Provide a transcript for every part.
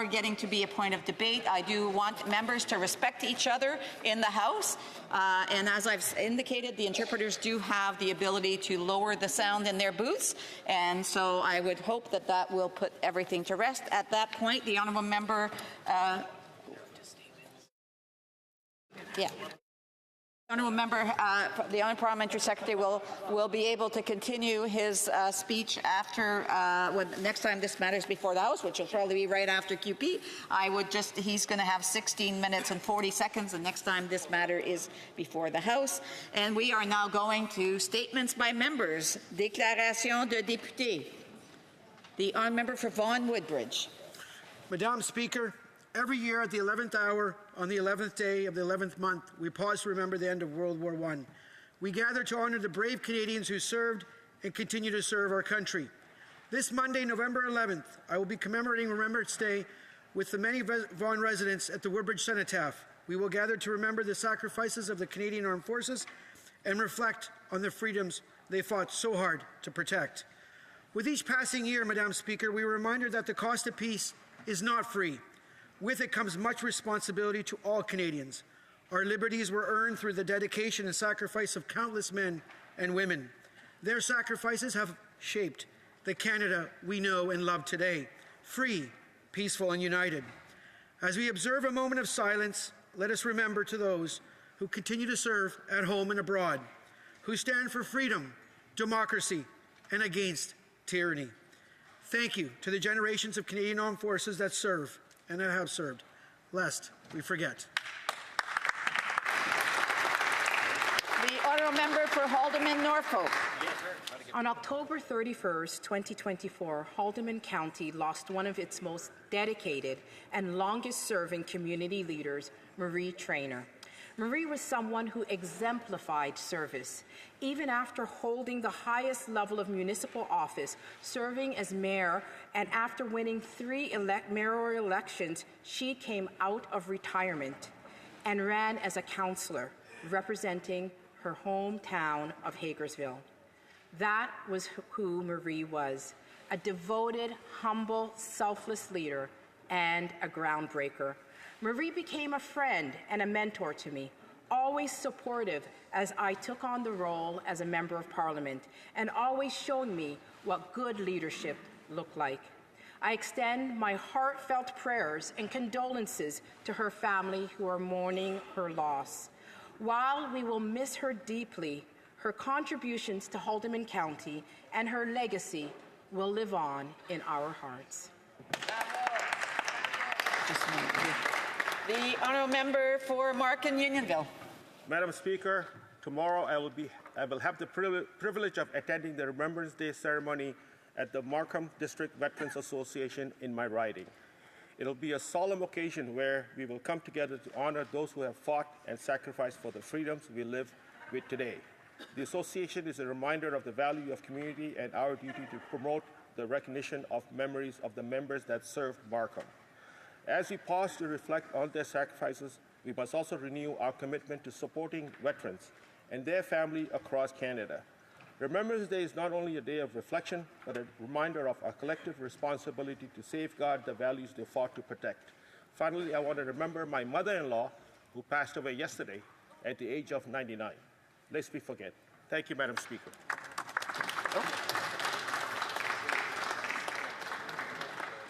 more getting to be a point of debate. I do want members to respect each other in the House. And as I've indicated, the interpreters do have the ability to lower the sound in their booths. And so I would hope that that will put everything to rest. At that point, the honourable member... Honourable member, the Honourable Parliamentary Secretary will be able to continue his speech after when next time this matters before the House, which will probably be right after QP. He's going to have 16 minutes and 40 seconds the next time this matter is before the House. And we are now going to statements by members. Déclaration de député. The honourable member for Vaughan Woodbridge. Madam Speaker, every year at the 11th hour, on the 11th day of the 11th month, we pause to remember the end of World War I. We gather to honour the brave Canadians who served and continue to serve our country. This Monday, November 11th, I will be commemorating Remembrance Day with the many Vaughan residents at the Woodbridge Cenotaph. We will gather to remember the sacrifices of the Canadian Armed Forces and reflect on the freedoms they fought so hard to protect. With each passing year, Madam Speaker, we are reminded that the cost of peace is not free. With it comes much responsibility to all Canadians. Our liberties were earned through the dedication and sacrifice of countless men and women. Their sacrifices have shaped the Canada we know and love today, free, peaceful, and united. As we observe a moment of silence, let us remember to those who continue to serve at home and abroad, who stand for freedom, democracy, and against tyranny. Thank you to the generations of Canadian Armed Forces that serve and that have served, lest we forget. The honourable member for Haldimand Norfolk. On October 31st, 2024, Haldimand County lost one of its most dedicated and longest-serving community leaders, Marie Traynor. Marie was someone who exemplified service. Even after holding the highest level of municipal office, serving as mayor, and after winning 3 mayoral elections, she came out of retirement and ran as a councillor, representing her hometown of Hagersville. That was who Marie was, a devoted, humble, selfless leader and a groundbreaker. Marie became a friend and a mentor to me, always supportive as I took on the role as a member of Parliament, and always showing me what good leadership looked like. I extend my heartfelt prayers and condolences to her family who are mourning her loss. While we will miss her deeply, her contributions to Haldimand County and her legacy will live on in our hearts. The honourable member for Markham Unionville. Madam Speaker, tomorrow I will have the privilege of attending the Remembrance Day ceremony at the Markham District Veterans Association in my riding. It will be a solemn occasion where we will come together to honour those who have fought and sacrificed for the freedoms we live with today. The association is a reminder of the value of community and our duty to promote the recognition of memories of the members that served Markham. As we pause to reflect on their sacrifices, we must also renew our commitment to supporting veterans and their family across Canada. Remembrance Day is not only a day of reflection, but a reminder of our collective responsibility to safeguard the values they fought to protect. Finally, I want to remember my mother-in-law, who passed away yesterday at the age of 99. Lest we forget. Thank you, Madam Speaker.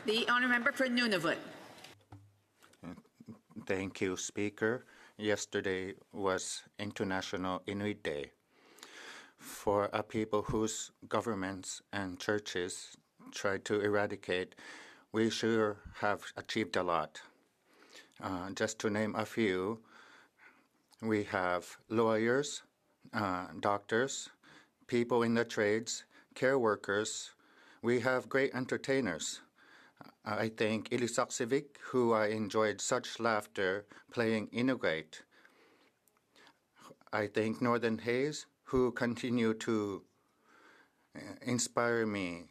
The honourable member for Nunavut. Thank you, Speaker. Yesterday was International Inuit Day. For a people whose governments and churches tried to eradicate, we sure have achieved a lot. Just to name a few, we have lawyers, doctors, people in the trades, care workers. We have great entertainers. I thank Ilisaksevik, who I enjoyed such laughter playing Inuit. I thank Northern Hayes, who continue to inspire me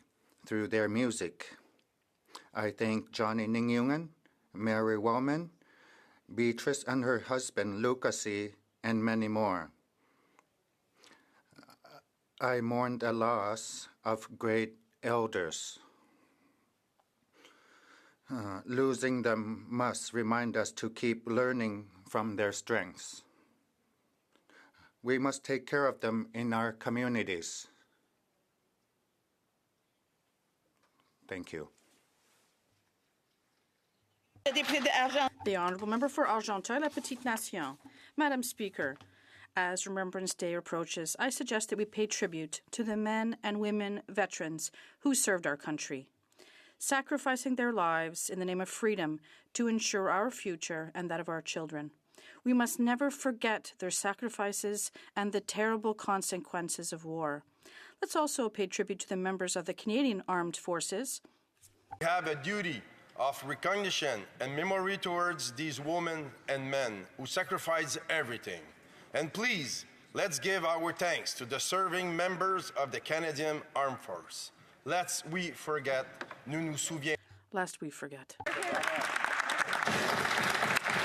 through their music. I thank Johnny Ningyungan, Mary Wellman, Beatrice and her husband Lucasy, and many more. I mourn the loss of great elders. Losing them must remind us to keep learning from their strengths. We must take care of them in our communities. Thank you. The Honourable Member for Argenteuil-La-Petite-Nation. Madam Speaker, as Remembrance Day approaches, I suggest that we pay tribute to the men and women veterans who served our country, sacrificing their lives in the name of freedom to ensure our future and that of our children. We must never forget their sacrifices and the terrible consequences of war. Let's also pay tribute to the members of the Canadian Armed Forces. We have a duty of recognition and memory towards these women and men who sacrifice everything. And please, let's give our thanks to the serving members of the Canadian Armed Force. Lest we forget, nous nous souviens. Lest we forget.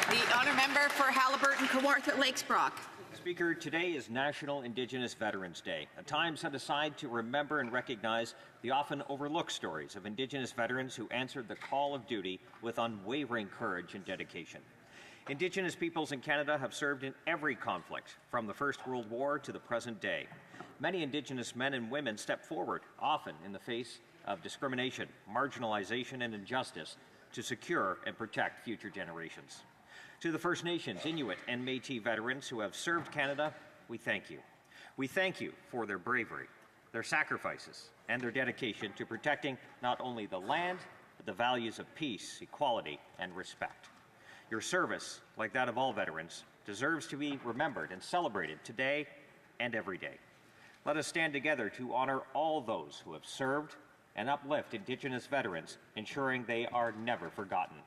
The honour member for Haliburton, Kawartha Lakes Brock. Speaker, today is National Indigenous Veterans Day, a time set aside to remember and recognize the often overlooked stories of Indigenous veterans who answered the call of duty with unwavering courage and dedication. Indigenous peoples in Canada have served in every conflict, from the First World War to the present day. Many Indigenous men and women step forward, often in the face of discrimination, marginalization, and injustice, to secure and protect future generations. To the First Nations, Inuit, and Métis veterans who have served Canada, we thank you. We thank you for their bravery, their sacrifices, and their dedication to protecting not only the land, but the values of peace, equality, and respect. Your service, like that of all veterans, deserves to be remembered and celebrated today and every day. Let us stand together to honor all those who have served and uplift Indigenous veterans, ensuring they are never forgotten,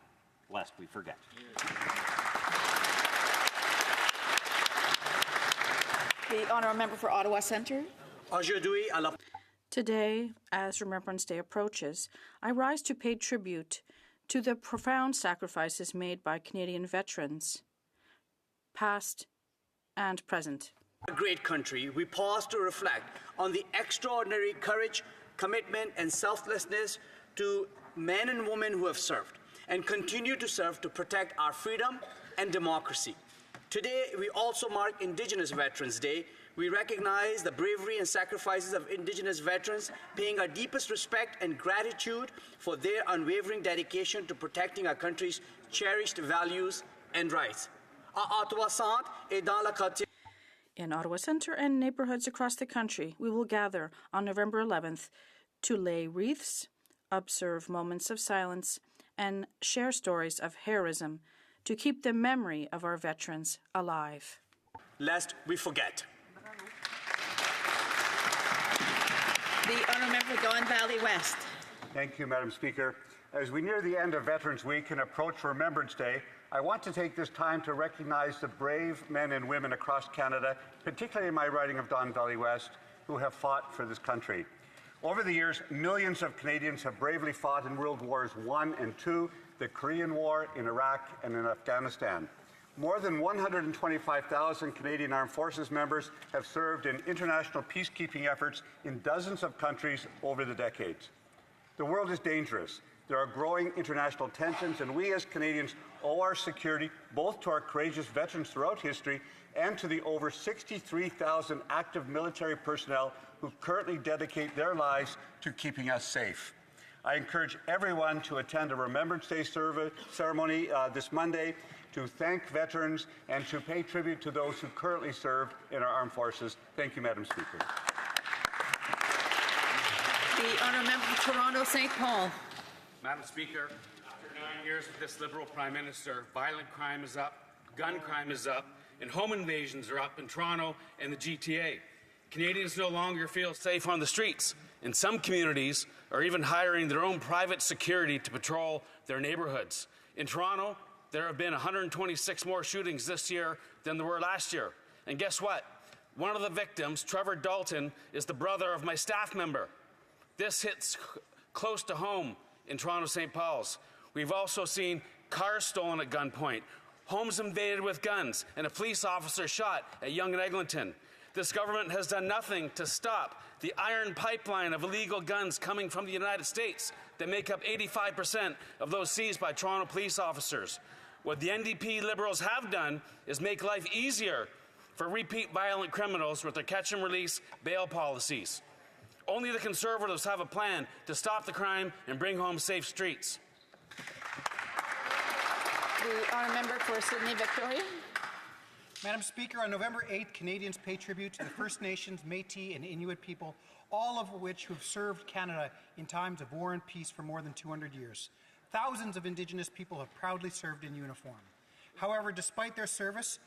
lest we forget. The honourable member for Ottawa Centre. Today, as Remembrance Day approaches, I rise to pay tribute to the profound sacrifices made by Canadian veterans, past and present. A great country, we pause to reflect on the extraordinary courage, commitment, and selflessness to men and women who have served and continue to serve to protect our freedom and democracy. Today, we also mark Indigenous Veterans Day. We recognize the bravery and sacrifices of Indigenous veterans, paying our deepest respect and gratitude for their unwavering dedication to protecting our country's cherished values and rights. In Ottawa Centre and neighbourhoods across the country, we will gather on November 11th to lay wreaths, observe moments of silence, and share stories of heroism to keep the memory of our veterans alive. Lest we forget. The honourable member for Don Valley West. Thank you, Madam Speaker. As we near the end of Veterans Week and approach Remembrance Day, I want to take this time to recognize the brave men and women across Canada, particularly in my riding of Don Valley West, who have fought for this country. Over the years, millions of Canadians have bravely fought in World Wars I and II, the Korean War, in Iraq, and in Afghanistan. More than 125,000 Canadian Armed Forces members have served in international peacekeeping efforts in dozens of countries over the decades. The world is dangerous. There are growing international tensions, and we as Canadians owe our security both to our courageous veterans throughout history and to the over 63,000 active military personnel who currently dedicate their lives to keeping us safe. I encourage everyone to attend a Remembrance Day ceremony this Monday to thank veterans and to pay tribute to those who currently serve in our armed forces. Thank you, Madam Speaker. The honourable member for Toronto St. Paul. Madam Speaker, after 9 years with this Liberal Prime Minister, violent crime is up, gun crime is up, and home invasions are up in Toronto and the GTA. Canadians no longer feel safe on the streets, and some communities are even hiring their own private security to patrol their neighbourhoods. In Toronto, there have been 126 more shootings this year than there were last year. And guess what? One of the victims, Trevor Dalton, is the brother of my staff member. This hits close to home in Toronto St. Paul's. We've also seen cars stolen at gunpoint, homes invaded with guns, and a police officer shot at Yonge and Eglinton. This government has done nothing to stop the iron pipeline of illegal guns coming from the United States. that make up 85% of those seized by Toronto police officers. What the NDP Liberals have done is make life easier for repeat violent criminals with their catch and release bail policies. Only the Conservatives have a plan to stop the crime and bring home safe streets. The honourable member for Sydney Victoria. Madam Speaker, on November 8th, Canadians pay tribute to the First Nations, Métis and Inuit people, all of which have served Canada in times of war and peace for more than 200 years. Thousands of Indigenous people have proudly served in uniform. However, despite their service,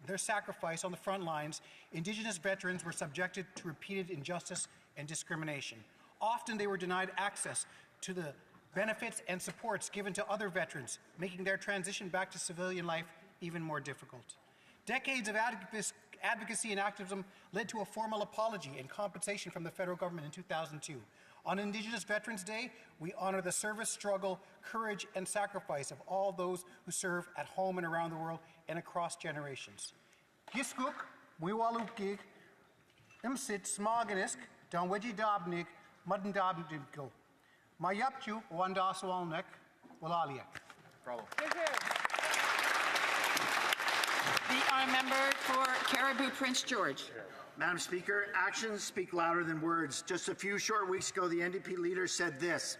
their sacrifice on the front lines, Indigenous veterans were subjected to repeated injustice and discrimination. Often they were denied access to the benefits and supports given to other veterans, making their transition back to civilian life even more difficult. Decades of advocacy and activism led to a formal apology and compensation from the federal government in 2002. On Indigenous Veterans Day, we honor the service, struggle, courage, and sacrifice of all those who serve at home and around the world and across generations. Giskuk, Mwiwalukig, Imsit Smoginisk, Donweji Dobnik, Mudden Dobniko. Mayapchu, Wandaswalnek, Walaliak. Problem. The honourable member for Caribou Prince George. Madam Speaker, actions speak louder than words. Just a few short weeks ago, the NDP leader said this: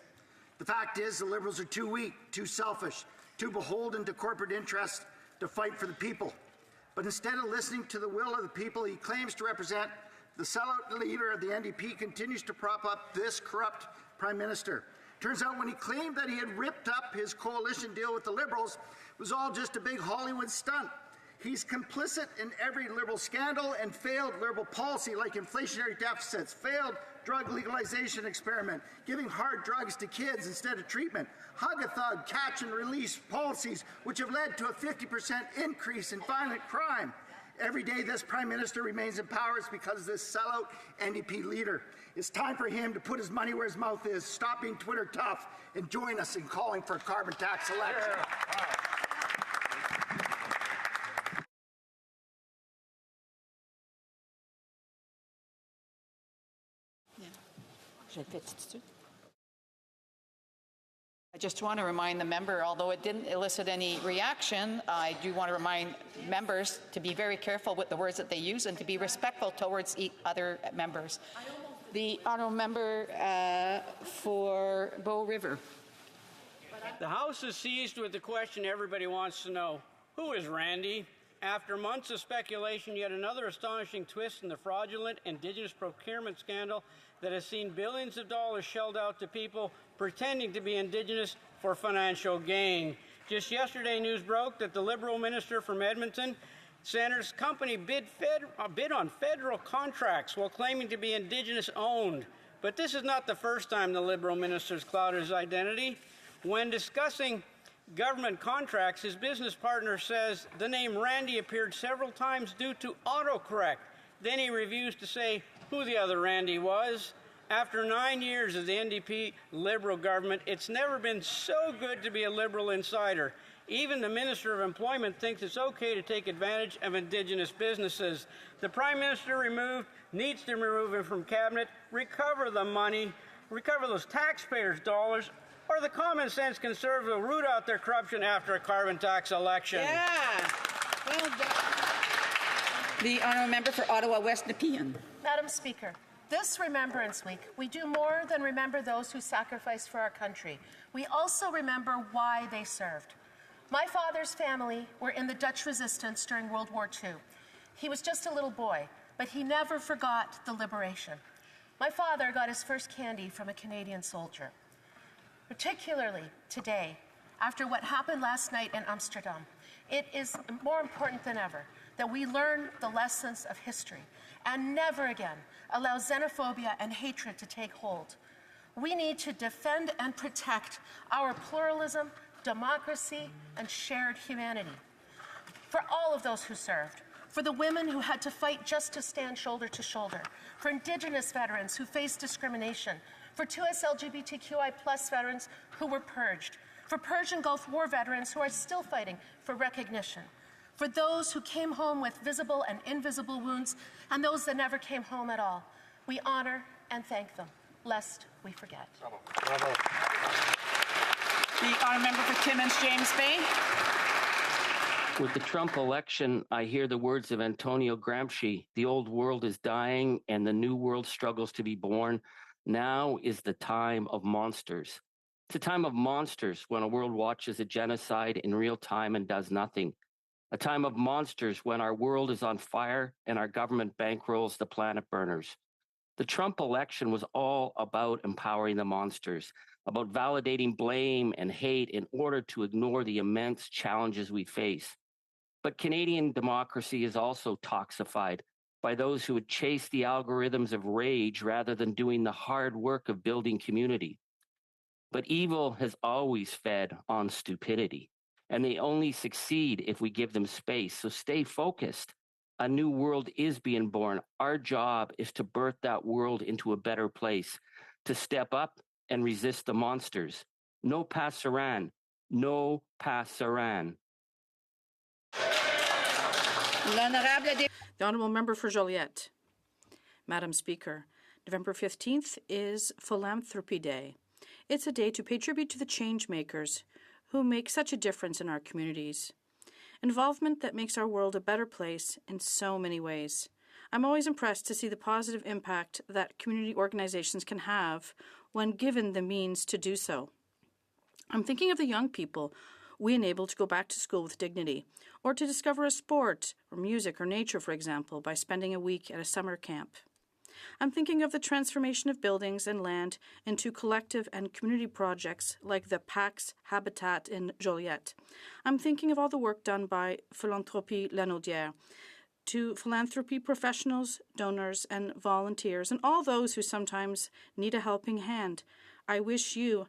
"The fact is, the Liberals are too weak, too selfish, too beholden to corporate interests to fight for the people." But instead of listening to the will of the people he claims to represent, the sellout leader of the NDP continues to prop up this corrupt Prime Minister. Turns out when he claimed that he had ripped up his coalition deal with the Liberals, it was all just a big Hollywood stunt. He's complicit in every Liberal scandal and failed Liberal policy like inflationary deficits, failed drug legalization experiment, giving hard drugs to kids instead of treatment, hug-a-thug, catch and release policies which have led to a 50% increase in violent crime. Every day this Prime Minister remains in power is because of this sellout NDP leader. It's time for him to put his money where his mouth is, stop being Twitter tough, and join us in calling for a carbon tax election. I just want to remind the member, although it didn't elicit any reaction, I do want to remind members to be very careful with the words that they use and to be respectful towards other members. The honourable member for Bow River. The House is seized with the question everybody wants to know: who is Randy? After months of speculation, yet another astonishing twist in the fraudulent Indigenous procurement scandal that has seen billions of dollars shelled out to people pretending to be Indigenous for financial gain. Just yesterday, news broke that the Liberal minister from Edmonton Centre's company bid on federal contracts while claiming to be Indigenous-owned. But this is not the first time the Liberal minister's clouded his identity. When discussing government contracts, his business partner says the name Randy appeared several times due to autocorrect. Then he refused to say who the other Randy was. After 9 years of the NDP Liberal government, it's never been so good to be a Liberal insider. Even the Minister of Employment thinks it's okay to take advantage of Indigenous businesses. The Prime Minister needs to remove him from Cabinet, recover the money, recover those taxpayers' dollars, or the common sense Conservative will root out their corruption after a carbon tax election. Yeah. Well done. The honourable member for Ottawa West Nepean. Madam Speaker, this Remembrance Week, we do more than remember those who sacrificed for our country. We also remember why they served. My father's family were in the Dutch resistance during World War II. He was just a little boy, but he never forgot the liberation. My father got his first candy from a Canadian soldier. Particularly today, after what happened last night in Amsterdam, it is more important than ever that we learn the lessons of history and never again allow xenophobia and hatred to take hold. We need to defend and protect our pluralism, democracy, and shared humanity. For all of those who served, for the women who had to fight just to stand shoulder to shoulder, for Indigenous veterans who faced discrimination, for 2S LGBTQI+ veterans who were purged, for Persian Gulf War veterans who are still fighting for recognition, for those who came home with visible and invisible wounds, and those that never came home at all. We honor and thank them. lest we forget. The honourable member for Timmins, James Bay. With the Trump election, I hear the words of Antonio Gramsci, the old world is dying and the new world struggles to be born. Now is the time of monsters. It's a time of monsters when a world watches a genocide in real time and does nothing. A time of monsters when our world is on fire and our government bankrolls the planet burners. The Trump election was all about empowering the monsters, about validating blame and hate in order to ignore the immense challenges we face. But Canadian democracy is also toxified by those who would chase the algorithms of rage rather than doing the hard work of building community. But evil has always fed on stupidity, and they only succeed if we give them space. So stay focused. A new world is being born. Our job is to birth that world into a better place, to step up and resist the monsters. No passaran. No passaran. The Honourable Member for Joliette. Madam Speaker, November 15th is Philanthropy Day. It's a day to pay tribute to the change makers who make such a difference in our communities. Involvement that makes our world a better place in so many ways. I'm always impressed to see the positive impact that community organizations can have when given the means to do so. I'm thinking of the young people we enable to go back to school with dignity, or to discover a sport or music or nature, for example, by spending a week at a summer camp. I'm thinking of the transformation of buildings and land into collective and community projects like the Pax Habitat in Joliette. I'm thinking of all the work done by Philanthropie Lanaudière, to philanthropy professionals, donors, and volunteers, and all those who sometimes need a helping hand. I wish you,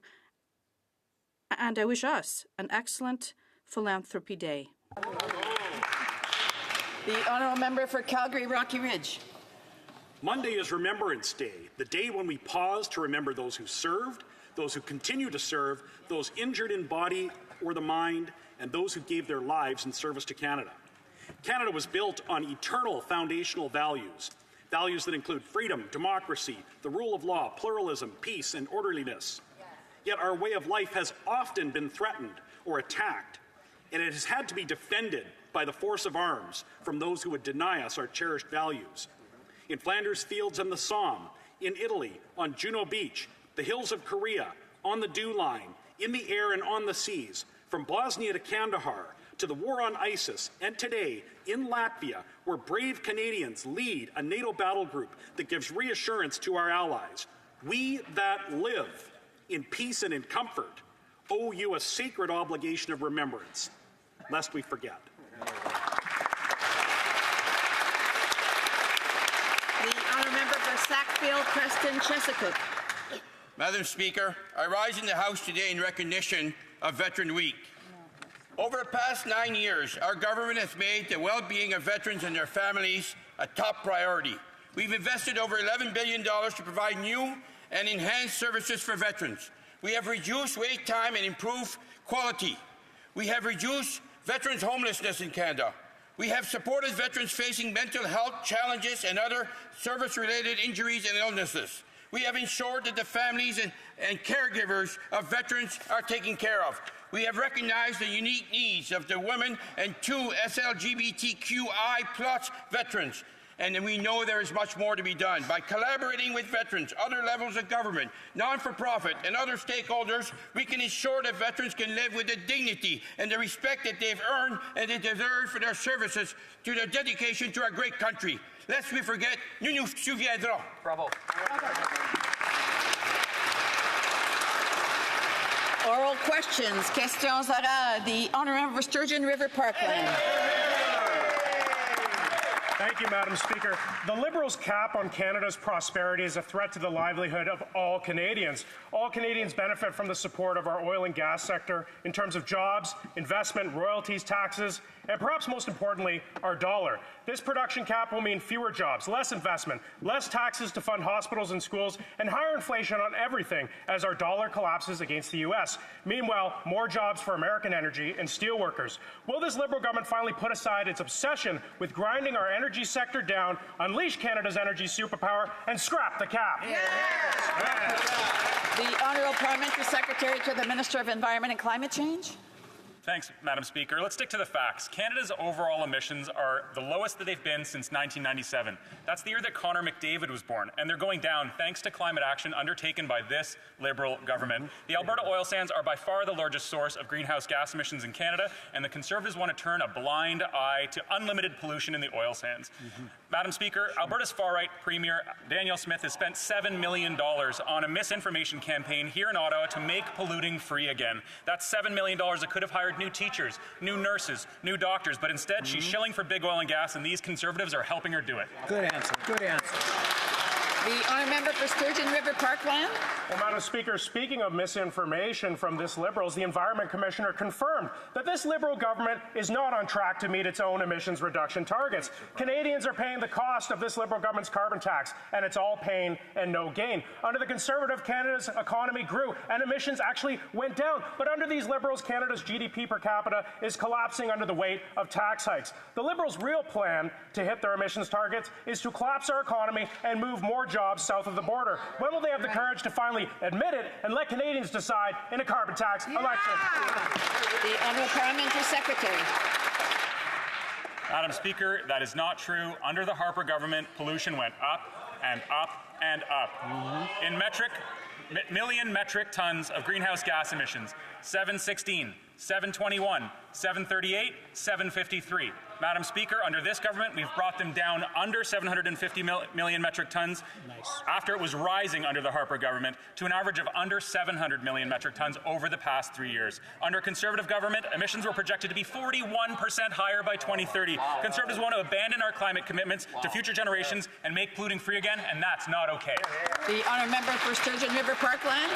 and I wish us, an excellent Philanthropy Day. The honourable member for Calgary Rocky Ridge. Monday is Remembrance Day, the day when we pause to remember those who served, those who continue to serve, those injured in body or the mind, and those who gave their lives in service to Canada. Canada was built on eternal foundational values, values that include freedom, democracy, the rule of law, pluralism, peace, and orderliness. Yet our way of life has often been threatened or attacked, and it has had to be defended by the force of arms from those who would deny us our cherished values. In Flanders Fields and the Somme, in Italy, on Juno Beach, the hills of Korea, on the Dew Line, in the air and on the seas, from Bosnia to Kandahar, to the war on ISIS, and today, in Latvia, where brave Canadians lead a NATO battle group that gives reassurance to our allies. We that live in peace and in comfort owe you a sacred obligation of remembrance, lest we forget. Member for Sackville, Preston, Chesapeake. Madam Speaker, I rise in the House today in recognition of Veteran Week. Over the past 9 years, our government has made the well-being of veterans and their families a top priority. We've invested over $11 billion to provide new and enhanced services for veterans. We have reduced wait time and improved quality. We have reduced veterans' homelessness in Canada. We have supported veterans facing mental health challenges and other service-related injuries and illnesses. We have ensured that the families and caregivers of veterans are taken care of. We have recognized the unique needs of the women and 2 SLGBTQI+ veterans. And we know there is much more to be done. By collaborating with veterans, other levels of government, non-for-profit, and other stakeholders, we can ensure that veterans can live with the dignity and the respect that they've earned and they deserve for their services to their dedication to our great country. Lest we forget, nous nous souviendrons. Bravo. Oral questions. Questions orales. The honourable member for Sturgeon River Parkland. Thank you, Madam Speaker. The Liberals' cap on Canada's prosperity is a threat to the livelihood of all Canadians. All Canadians benefit from the support of our oil and gas sector in terms of jobs, investment, royalties, taxes, and perhaps most importantly, our dollar. This production cap will mean fewer jobs, less investment, less taxes to fund hospitals and schools, and higher inflation on everything as our dollar collapses against the U.S. Meanwhile, more jobs for American energy and steel workers. Will this Liberal government finally put aside its obsession with grinding our energy energy sector down, unleash Canada's energy superpower, and scrap the cap. The Honourable Parliamentary Secretary to the Minister of Environment and Climate Change. Thanks, Madam Speaker. Let's stick to the facts. Canada's overall emissions are the lowest that they've been since 1997. That's the year that Connor McDavid was born, and they're going down thanks to climate action undertaken by this Liberal government. The Alberta oil sands are by far the largest source of greenhouse gas emissions in Canada, and the Conservatives want to turn a blind eye to unlimited pollution in the oil sands. Madam Speaker, Alberta's far-right Premier Danielle Smith has spent $7 million on a misinformation campaign here in Ottawa to make polluting free again. That's $7 million that could have hired new teachers, new nurses, new doctors, but instead she's shilling for big oil and gas, and these Conservatives are helping her do it. Good answer. Good answer. The honourable member for Sturgeon River Parkland. Well, Madam Speaker, speaking of misinformation from this Liberals, the Environment Commissioner confirmed that this Liberal government is not on track to meet its own emissions reduction targets. Canadians are paying the cost of this Liberal government's carbon tax, and it's all pain and no gain. Under the Conservative, Canada's economy grew, and emissions actually went down. But under these Liberals, Canada's GDP per capita is collapsing under the weight of tax hikes. The Liberals' real plan to hit their emissions targets is to collapse our economy and move more jobs south of the border. When will they have the courage to finally admit it and let Canadians decide in a carbon tax election? The Honourable Parliamentary Secretary. Madam Speaker, that is not true. Under the Harper government, pollution went up and up and up. In million metric tons of greenhouse gas emissions, 716, 721, 738, 753. Madam Speaker, under this government, we've brought them down under 750 million metric tons after it was rising under the Harper government to an average of under 700 million metric tons over the past 3 years. Under Conservative government, emissions were projected to be 41% higher by 2030. Conservatives want to abandon our climate commitments to future generations and make polluting free again, and that's not okay. The honourable member for Sturgeon River Parkland.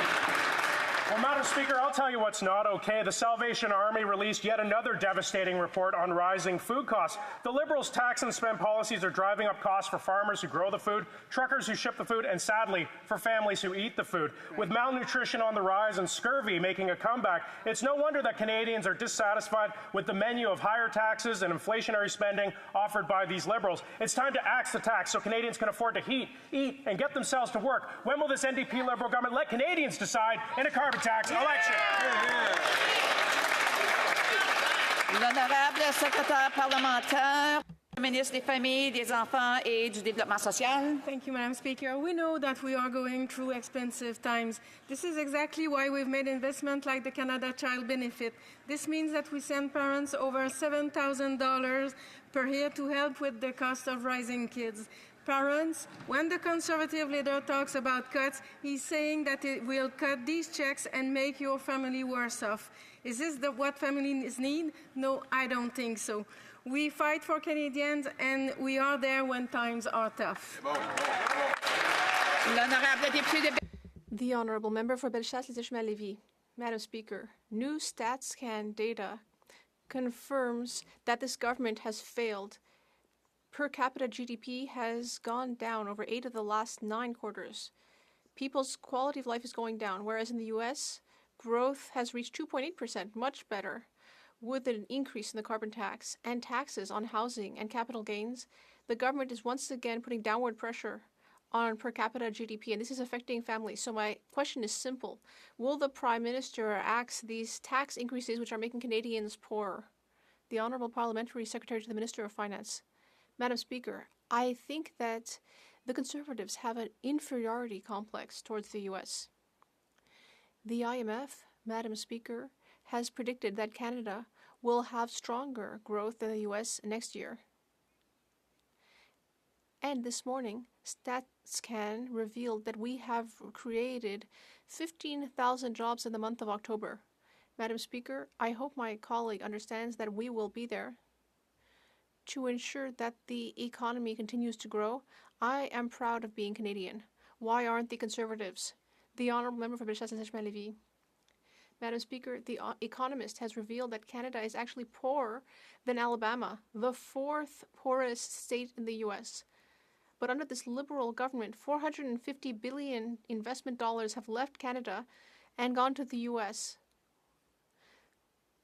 Well, Madam Speaker, I'll tell you what's not okay. The Salvation Army released yet another devastating report on rising food costs. The Liberals' tax and spend policies are driving up costs for farmers who grow the food, truckers who ship the food, and sadly, for families who eat the food. With malnutrition on the rise and scurvy making a comeback, it's no wonder that Canadians are dissatisfied with the menu of higher taxes and inflationary spending offered by these Liberals. It's time to axe the tax so Canadians can afford to eat, and get themselves to work. When will this NDP Liberal government let Canadians decide in a carbon tax election? L'honorable secrétaire parlementaire, ministre des Familles, des Enfants et du Développement social. Thank you, Madam Speaker. We know that we are going through expensive times. This is exactly why we've made investment like the Canada Child Benefit. This means that we send parents over $7,000 per year to help with the cost of raising kids. Parents, when the Conservative leader talks about cuts, he's saying that it will cut these checks and make your family worse off. Is this what families need? No, I don't think so. We fight for Canadians, and we are there when times are tough. The Honourable Member for Bellechasse-les-Échemins-Lévis. Madam Speaker, new StatsCan data confirms that this government has failed. Per capita GDP has gone down over 8 of the last 9 quarters. People's quality of life is going down, whereas in the U.S., growth has reached 2.8%, much better. With an increase in the carbon tax and taxes on housing and capital gains, the government is once again putting downward pressure on per capita GDP, and this is affecting families. So my question is simple. Will the Prime Minister axe these tax increases which are making Canadians poorer? The Honourable Parliamentary Secretary to the Minister of Finance. Madam Speaker, I think that the Conservatives have an inferiority complex towards the U.S. The IMF, Madam Speaker, has predicted that Canada will have stronger growth than the U.S. next year. And this morning, StatsCan revealed that we have created 15,000 jobs in the month of October. Madam Speaker, I hope my colleague understands that we will be there to ensure that the economy continues to grow. I am proud of being Canadian. Why aren't the Conservatives? The Honourable Member for Bellechasse-les-Échemins-Lévis. Madam Speaker, The Economist has revealed that Canada is actually poorer than Alabama, the 4th poorest state in the U.S. But under this Liberal government, $450 billion investment dollars have left Canada and gone to the U.S.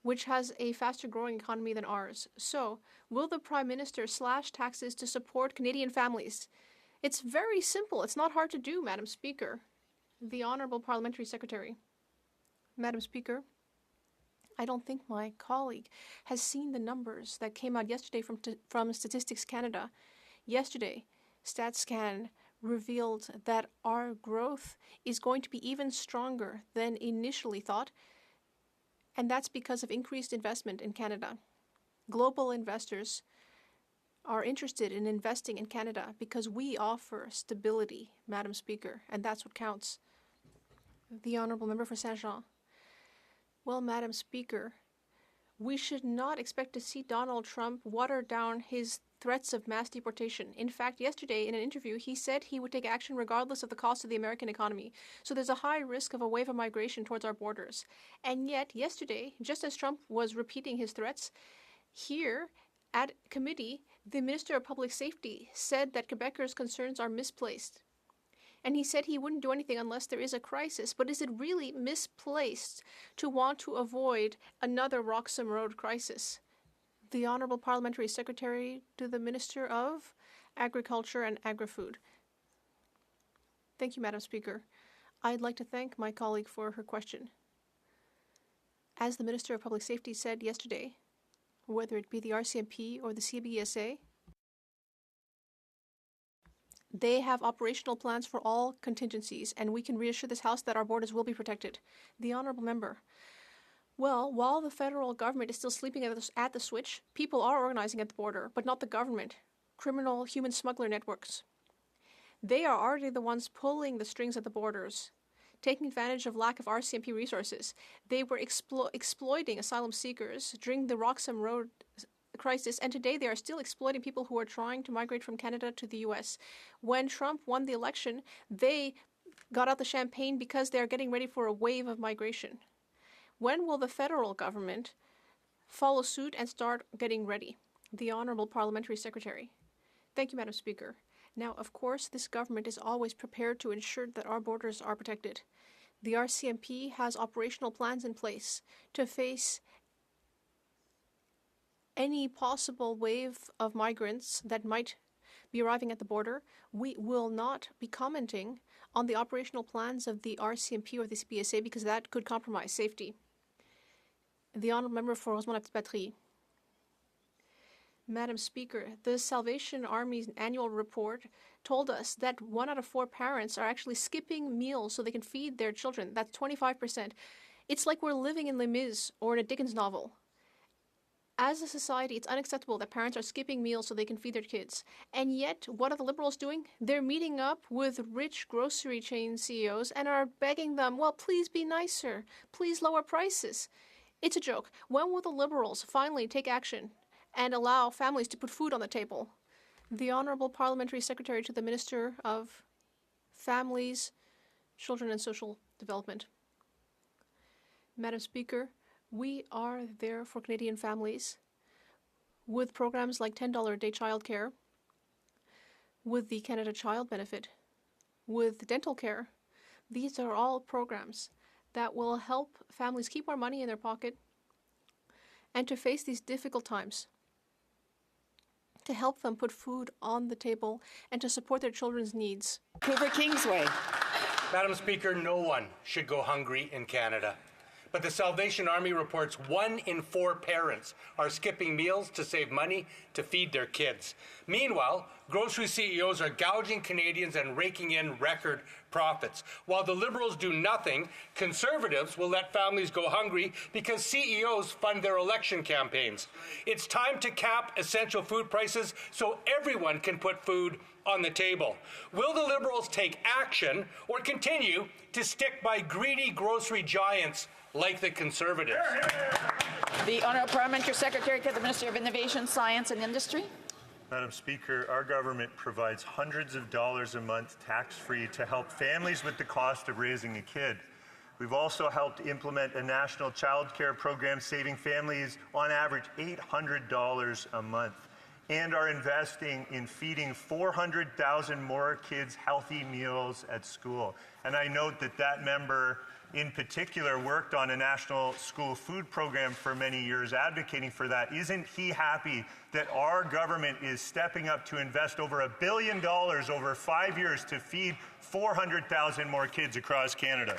which has a faster growing economy than ours. So, will the Prime Minister slash taxes to support Canadian families? It's very simple. It's not hard to do, Madam Speaker. The Honourable Parliamentary Secretary. Madam Speaker, I don't think my colleague has seen the numbers that came out yesterday from Statistics Canada. Yesterday, StatsCan revealed that our growth is going to be even stronger than initially thought, and that's because of increased investment in Canada. Global investors are interested in investing in Canada because we offer stability, Madam Speaker, and that's what counts. The Honourable Member for Saint-Jean. Well, Madam Speaker, we should not expect to see Donald Trump water down his threats of mass deportation. In fact, yesterday in an interview, he said he would take action regardless of the cost of the American economy. So there's a high risk of a wave of migration towards our borders. And yet, yesterday, just as Trump was repeating his threats, here at committee, the Minister of Public Safety said that Quebecers' concerns are misplaced. And he said he wouldn't do anything unless there is a crisis. But is it really misplaced to want to avoid another Roxham Road crisis? The Honourable Parliamentary Secretary to the Minister of Agriculture and Agri-Food. Thank you, Madam Speaker. I'd like to thank my colleague for her question. As the Minister of Public Safety said yesterday, whether it be the RCMP or the CBSA, they have operational plans for all contingencies, and we can reassure this House that our borders will be protected. The Honourable Member. Well, while the federal government is still sleeping at the switch, people are organizing at the border, but not the government. Criminal human smuggler networks. They are already the ones pulling the strings at the borders, taking advantage of lack of RCMP resources. They were exploiting asylum seekers during the Roxham Road crisis, and today they are still exploiting people who are trying to migrate from Canada to the U.S. When Trump won the election, they got out the champagne because they are getting ready for a wave of migration. When will the federal government follow suit and start getting ready? The Honourable Parliamentary Secretary. Thank you, Madam Speaker. Now, of course, this government is always prepared to ensure that our borders are protected. The RCMP has operational plans in place to face any possible wave of migrants that might be arriving at the border. We will not be commenting on the operational plans of the RCMP or the CBSA because that could compromise safety. The Honourable Member for Rosemont-la-Petite-Patrie. Madam Speaker, the Salvation Army's annual report told us that 1 out of 4 parents are actually skipping meals so they can feed their children. That's 25%. It's like we're living in Les Mis or in a Dickens novel. As a society, it's unacceptable that parents are skipping meals so they can feed their kids. And yet, what are the Liberals doing? They're meeting up with rich grocery chain CEOs and are begging them, well, please be nicer. Please lower prices. It's a joke. When will the Liberals finally take action and allow families to put food on the table? The Honourable Parliamentary Secretary to the Minister of Families, Children and Social Development. Madam Speaker, we are there for Canadian families with programs like $10 a day childcare, with the Canada Child Benefit, with dental care. These are all programs that will help families keep more money in their pocket and to face these difficult times, to help them put food on the table and to support their children's needs. Cooper Kingsway. Madam Speaker, no one should go hungry in Canada. But the Salvation Army reports 1 in 4 parents are skipping meals to save money to feed their kids. Meanwhile, grocery CEOs are gouging Canadians and raking in record profits. While the Liberals do nothing, Conservatives will let families go hungry because CEOs fund their election campaigns. It's time to cap essential food prices so everyone can put food on the table. Will the Liberals take action or continue to stick by greedy grocery giants like the Conservatives? The Honourable Parliamentary Secretary to the Minister of Innovation, Science and Industry. Madam Speaker, our government provides hundreds of dollars a month tax-free to help families with the cost of raising a kid. We've also helped implement a national child care program saving families on average $800 a month. and are investing in feeding 400,000 more kids healthy meals at school. And I note that that member in particular worked on a national school food program for many years, advocating for that. Isn't he happy that our government is stepping up to invest over $1 billion over 5 years to feed 400,000 more kids across Canada?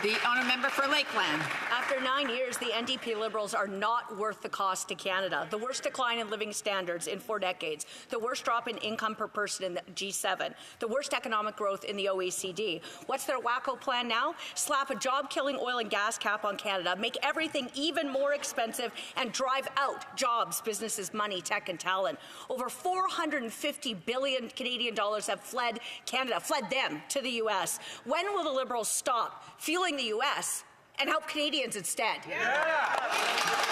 The honourable member for Lakeland. After 9 years, the NDP Liberals are not worth the cost to Canada. The worst decline in living standards in 4 decades, the worst drop in income per person in the G7, the worst economic growth in the OECD. What's their wacko plan now? Slap a job-killing oil and gas cap on Canada, make everything even more expensive, and drive out jobs, businesses, money, tech, and talent. Over 450 billion Canadian dollars have fled Canada, fled them to the U.S. When will the Liberals stop fueling the U.S. and help Canadians instead?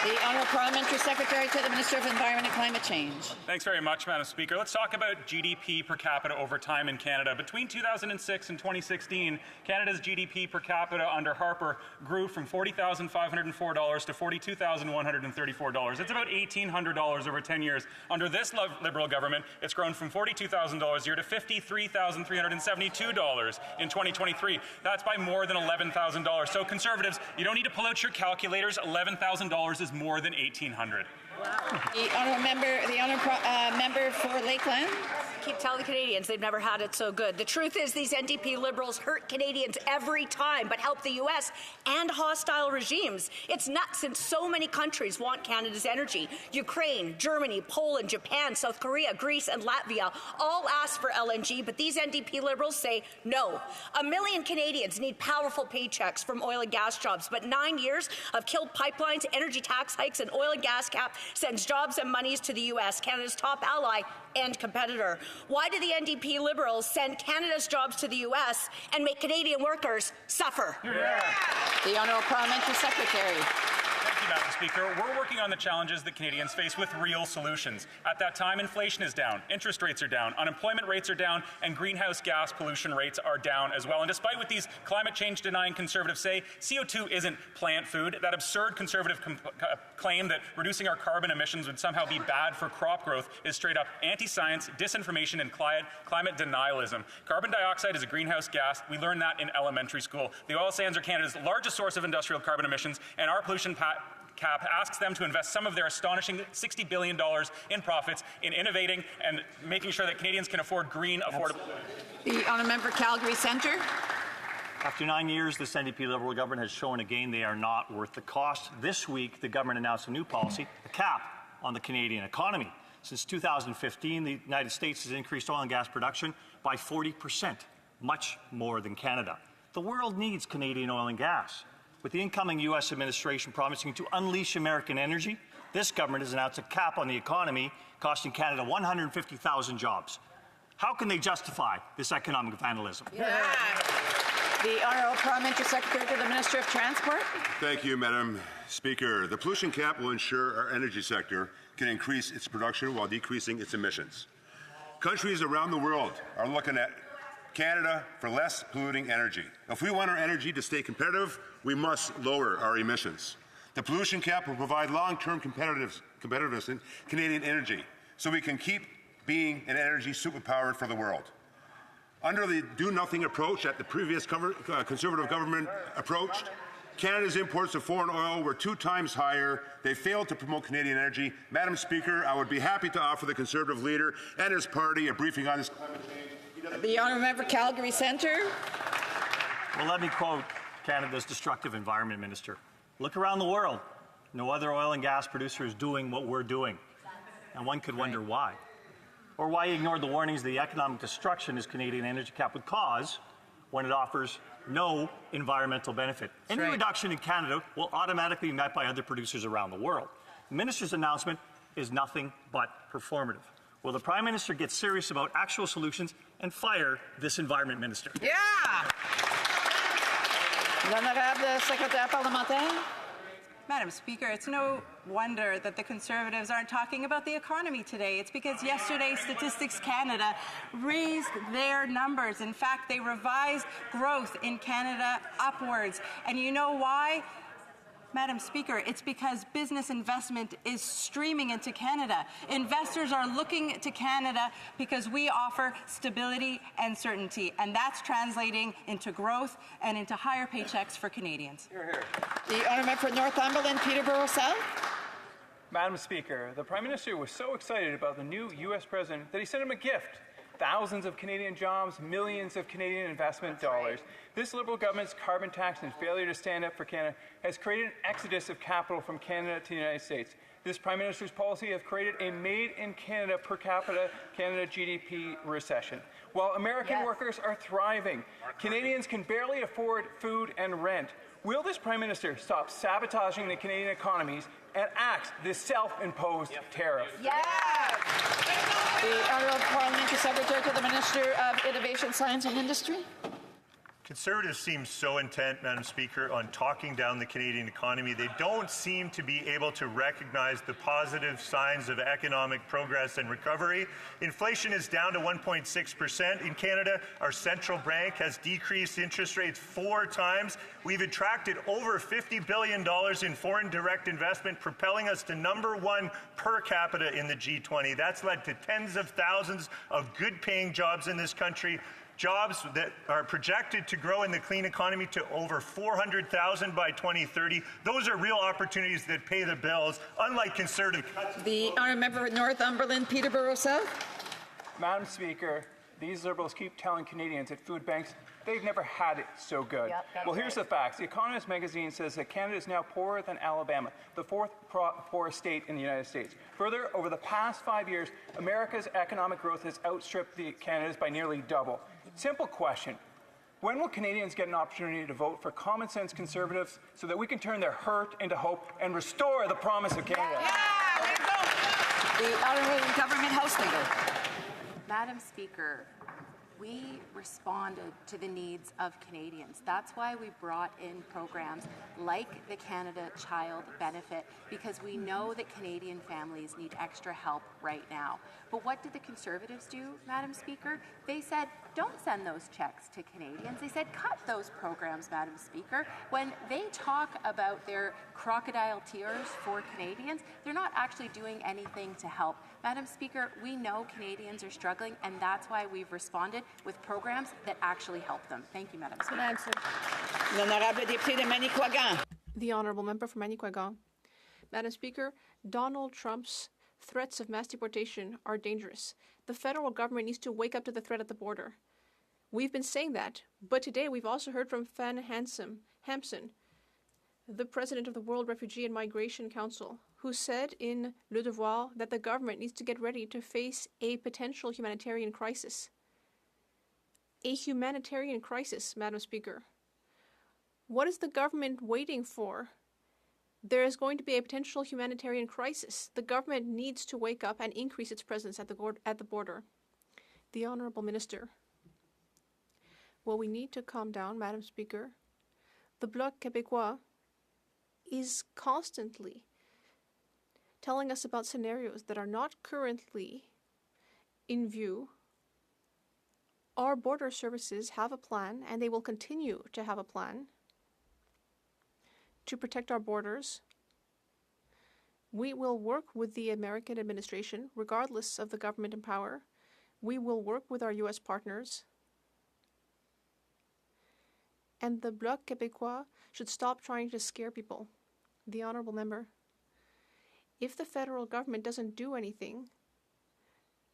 The Honourable Parliamentary Secretary to the Minister of Environment and Climate Change. Thanks very much, Madam Speaker. Let's talk about GDP per capita over time in Canada. Between 2006 and 2016, Canada's GDP per capita under Harper grew from $40,504 to $42,134. It's about $1,800 over 10 years. Under this Liberal government, it's grown from $42,000 a year to $53,372 in 2023. That's by more than $11,000. So Conservatives, you don't need to pull out your calculators. $11,000 is more than $1,800. The honourable member for Lakeland. Keep telling Canadians they've never had it so good. The truth is these NDP Liberals hurt Canadians every time, but help the U.S. and hostile regimes. It's nuts since so many countries want Canada's energy. Ukraine, Germany, Poland, Japan, South Korea, Greece, and Latvia all ask for LNG, but these NDP Liberals say no. 1 million Canadians need powerful paychecks from oil and gas jobs, but 9 years of killed pipelines, energy tax hikes, and oil and gas cap sends jobs and monies to the U.S., Canada's top ally and competitor. Why do the NDP Liberals send Canada's jobs to the U.S. and make Canadian workers suffer? The Honourable Parliamentary Secretary. Thank you, Madam Speaker. We're working on the challenges that Canadians face with real solutions. At that time, inflation is down, interest rates are down, unemployment rates are down, and greenhouse gas pollution rates are down as well. And despite what these climate change denying Conservatives say, CO2 isn't plant food. That absurd Conservative claim that reducing our carbon emissions would somehow be bad for crop growth is straight up anti-science, disinformation, and climate denialism. Carbon dioxide is a greenhouse gas. We learned that in elementary school. The oil sands are Canada's largest source of industrial carbon emissions, and our pollution cap asks them to invest some of their astonishing $60 billion in profits in innovating and making sure that Canadians can afford green, affordable. The honourable member Calgary Centre. After 9 years, this NDP Liberal government has shown again they are not worth the cost. This week, the government announced a new policy, a cap on the Canadian economy. Since 2015, the United States has increased oil and gas production by 40%, much more than Canada. The world needs Canadian oil and gas. With the incoming U.S. administration promising to unleash American energy, this government has announced a cap on the economy, costing Canada 150,000 jobs. How can they justify this economic vandalism? The Honourable Parliamentary Secretary to the Minister of Transport. Thank you, Madam Speaker. The pollution cap will ensure our energy sector can increase its production while decreasing its emissions. Countries around the world are looking at Canada for less polluting energy. If we want our energy to stay competitive, we must lower our emissions. The pollution cap will provide long-term competitiveness in Canadian energy so we can keep being an energy superpower for the world. Under the do-nothing approach that the previous Conservative government approached, Canada's imports of foreign oil were 2 times higher. They failed to promote Canadian energy. Madam Speaker, I would be happy to offer the Conservative leader and his party a briefing on this climate change. The honourable member Calgary Centre. Well, let me quote Canada's destructive environment minister. Look around the world. No other oil and gas producer is doing what we're doing. And one could wonder why. Or why he ignored the warnings of the economic destruction his Canadian energy cap would cause when it offers no environmental benefit. Any reduction in Canada will automatically be met by other producers around the world. The minister's announcement is nothing but performative. Will the Prime Minister get serious about actual solutions and fire this environment minister? Yeah! L'honorable secrétaire parlementaire. Madam Speaker, it's no wonder that the Conservatives aren't talking about the economy today. It's because yesterday Statistics Canada raised their numbers. In fact, they revised growth in Canada upwards. And you know why? Madam Speaker, it's because business investment is streaming into Canada. Investors are looking to Canada because we offer stability and certainty, and that's translating into growth and into higher paychecks for Canadians. The honourable for Northumberland, Peterborough South. Madam Speaker, the Prime Minister was so excited about the new U.S. President that he sent him a gift. Thousands of Canadian jobs, millions of Canadian investment dollars. This Liberal government's carbon tax and failure to stand up for Canada has created an exodus of capital from Canada to the United States. This Prime Minister's policy has created a made-in-Canada per capita Canada GDP recession. While American workers are thriving, Canadians can barely afford food and rent. Will this Prime Minister stop sabotaging the Canadian economies and axe this self-imposed tariff? The Honourable Parliamentary Secretary to the Minister of Innovation, Science and Industry. Conservatives seem so intent, Madam Speaker, on talking down the Canadian economy. They don't seem to be able to recognize the positive signs of economic progress and recovery. Inflation is down to 1.6% in Canada. Our central bank has decreased interest rates 4 times. We've attracted over $50 billion in foreign direct investment, propelling us to #1 per capita in the G20. That's led to tens of thousands of good-paying jobs in this country. Jobs that are projected to grow in the clean economy to over 400,000 by 2030. Those are real opportunities that pay the bills, unlike Conservative cuts. The honourable member for Northumberland, Peterborough South. Madam Speaker, these Liberals keep telling Canadians at food banks they've never had it so good. Well, here's the facts. The Economist magazine says that Canada is now poorer than Alabama, the 4th poorest state in the United States. Further, over the past 5 years, America's economic growth has outstripped Canada's by nearly double. Simple question. When will Canadians get an opportunity to vote for common sense Conservatives so that we can turn their hurt into hope and restore the promise of Canada? The Honourable Government House Leader. Madam Speaker, we responded to the needs of Canadians. That's why we brought in programs like the Canada Child Benefit, because we know that Canadian families need extra help right now. But what did the Conservatives do, Madam Speaker? They said, don't send those checks to Canadians. They said, cut those programs, Madam Speaker. When they talk about their crocodile tears for Canadians, they're not actually doing anything to help. Madam Speaker, we know Canadians are struggling, and that's why we've responded with programs that actually help them. Thank you, Madam Speaker. The Honourable Member for Manicouagan. Madam Speaker, Donald Trump's threats of mass deportation are dangerous. The federal government needs to wake up to the threat at the border. We've been saying that, but today we've also heard from Fan Hampson, the president of the World Refugee and Migration Council, who said in Le Devoir that the government needs to get ready to face a potential humanitarian crisis. A humanitarian crisis, Madam Speaker. What is the government waiting for? There is going to be a potential humanitarian crisis. The government needs to wake up and increase its presence at the border. The Honourable Minister. Well, we need to calm down, Madam Speaker. The Bloc Québécois is constantly telling us about scenarios that are not currently in view. Our border services have a plan, and they will continue to have a plan to protect our borders. We will work with the American administration, regardless of the government in power. We will work with our U.S. partners. And the Bloc Québécois should stop trying to scare people. The Honourable Member. If the federal government doesn't do anything,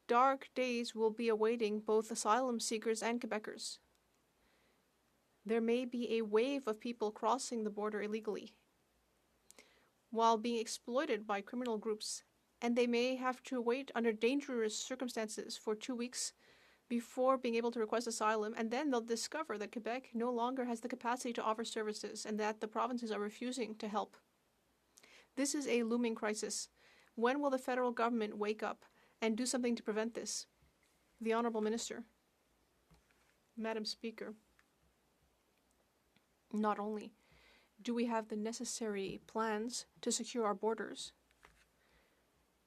dark days will be awaiting both asylum seekers and Quebecers. There may be a wave of people crossing the border illegally while being exploited by criminal groups, and they may have to wait under dangerous circumstances for 2 weeks before being able to request asylum, and then they'll discover that Quebec no longer has the capacity to offer services and that the provinces are refusing to help. This is a looming crisis. When will the federal government wake up and do something to prevent this? The Honourable Minister. Madam Speaker, not only do we have the necessary plans to secure our borders,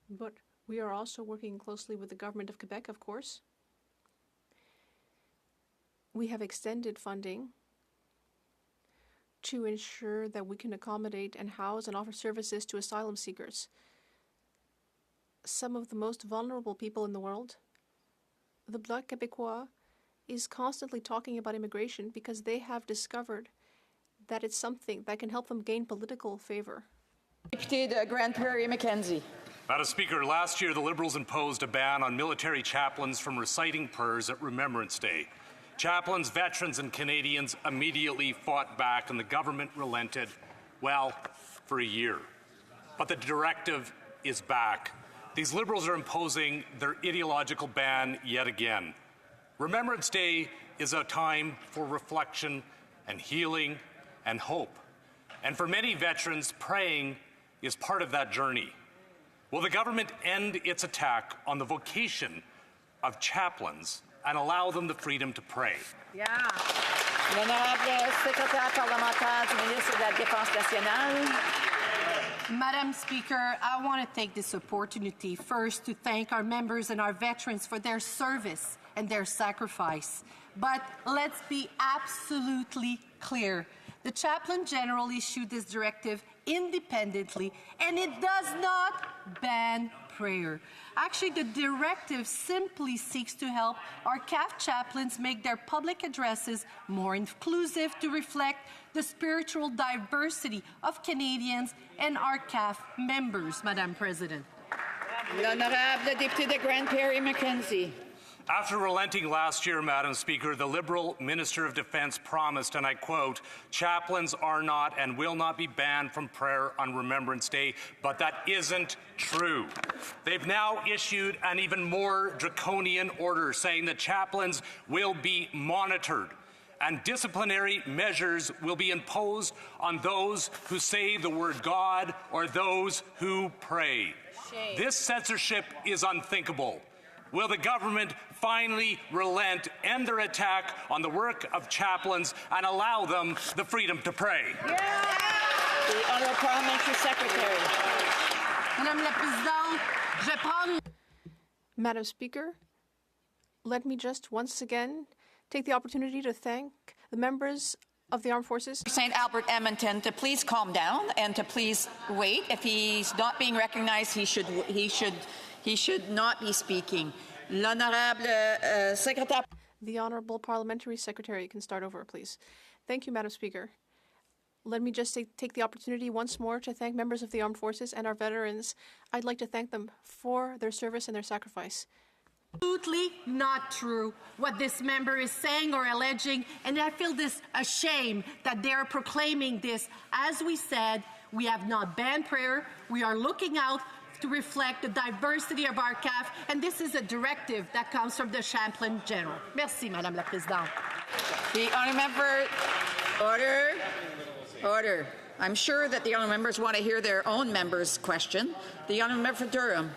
but we are also working closely with the government of Quebec, of course. We have extended funding to ensure that we can accommodate and house and offer services to asylum seekers. Some of the most vulnerable people in the world. The Bloc Québécois is constantly talking about immigration because they have discovered that it's something that can help them gain political favor. Député de Grande Prairie Mackenzie. Madam Speaker, last year the Liberals imposed a ban on military chaplains from reciting prayers at Remembrance Day. Chaplains, veterans, and Canadians immediately fought back, and the government relented, well, for a year. But the directive is back. These Liberals are imposing their ideological ban yet again. Remembrance Day is a time for reflection and healing and hope. And for many veterans, praying is part of that journey. Will the government end its attack on the vocation of chaplains and allow them the freedom to pray? Yeah. L'honorable secrétaire parlementaire du ministre de la Défense nationale. Madam Speaker, I want to take this opportunity first to thank our members and our veterans for their service and their sacrifice. But let's be absolutely clear. The Chaplain General issued this directive independently, and it does not ban prayer. Actually, the directive simply seeks to help our CAF chaplains make their public addresses more inclusive to reflect the spiritual diversity of Canadians and our CAF members, Madam President. L'honorable député de Grande Prairie Mackenzie. After relenting last year, Madam Speaker, the Liberal Minister of Defence promised, and I quote, chaplains are not and will not be banned from prayer on Remembrance Day, but that isn't true. They've now issued an even more draconian order saying that chaplains will be monitored and disciplinary measures will be imposed on those who say the word God or those who pray. Shame. This censorship is unthinkable. Will the government finally relent, end their attack on the work of chaplains, and allow them the freedom to pray? Yeah. The Honourable Parliamentary Secretary. Madame la Présidente, je prends... Madam Speaker, let me just once again take the opportunity to thank the members of the Armed Forces. St. Albert Edmonton to please calm down and to please wait. If he's not being recognized, he should not be speaking. L'honorable secrétaire. The Honourable Parliamentary Secretary can start over, please. Thank you, Madam Speaker. Let me just take the opportunity once more to thank members of the Armed Forces and our veterans. I'd like to thank them for their service and their sacrifice. Absolutely not true what this member is saying or alleging, and I feel this ashamed that they're proclaiming this. As we said, we have not banned prayer. We are looking out to reflect the diversity of our CAF, and this is a directive that comes from the Chaplain General. Merci, Madame la Présidente. The honourable member, order, order. I'm sure that the honourable members want to hear their own member's question. The honourable member for Durham.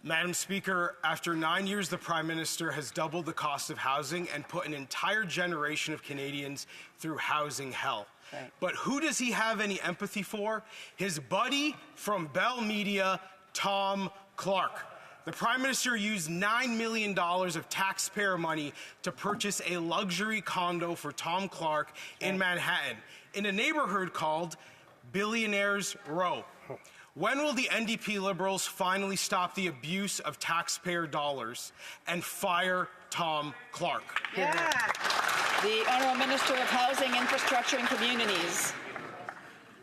Madam Speaker, after 9 years, the Prime Minister has doubled the cost of housing and put an entire generation of Canadians through housing hell. Right. But who does he have any empathy for? His buddy from Bell Media, Tom Clark. The Prime Minister used $9 million of taxpayer money to purchase a luxury condo for Tom Clark in Manhattan, in a neighborhood called Billionaires Row. When will the NDP Liberals finally stop the abuse of taxpayer dollars and fire Tom Clark? Yeah. The Honourable Minister of Housing, Infrastructure and Communities.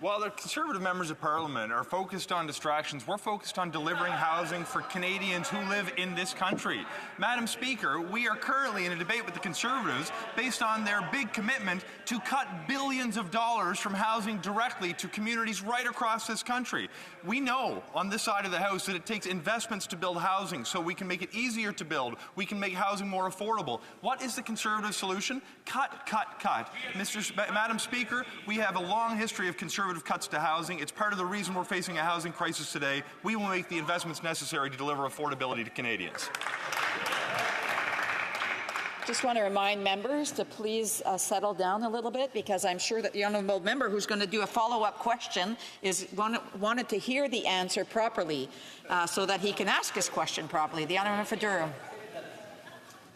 While the Conservative members of Parliament are focused on distractions, we're focused on delivering housing for Canadians who live in this country. Madam Speaker, we are currently in a debate with the Conservatives based on their big commitment to cut billions of dollars from housing directly to communities right across this country. We know on this side of the House that it takes investments to build housing so we can make it easier to build. We can make housing more affordable. What is the Conservative solution? Cut, cut, cut. Madam Speaker, we have a long history of Conservative cuts to housing. It's part of the reason we're facing a housing crisis today. We will make the investments necessary to deliver affordability to Canadians. Just want to remind members to please settle down a little bit, because I'm sure that the honourable member who's going to do a follow-up question wanted to hear the answer properly so that he can ask his question properly. The honourable member for Durham.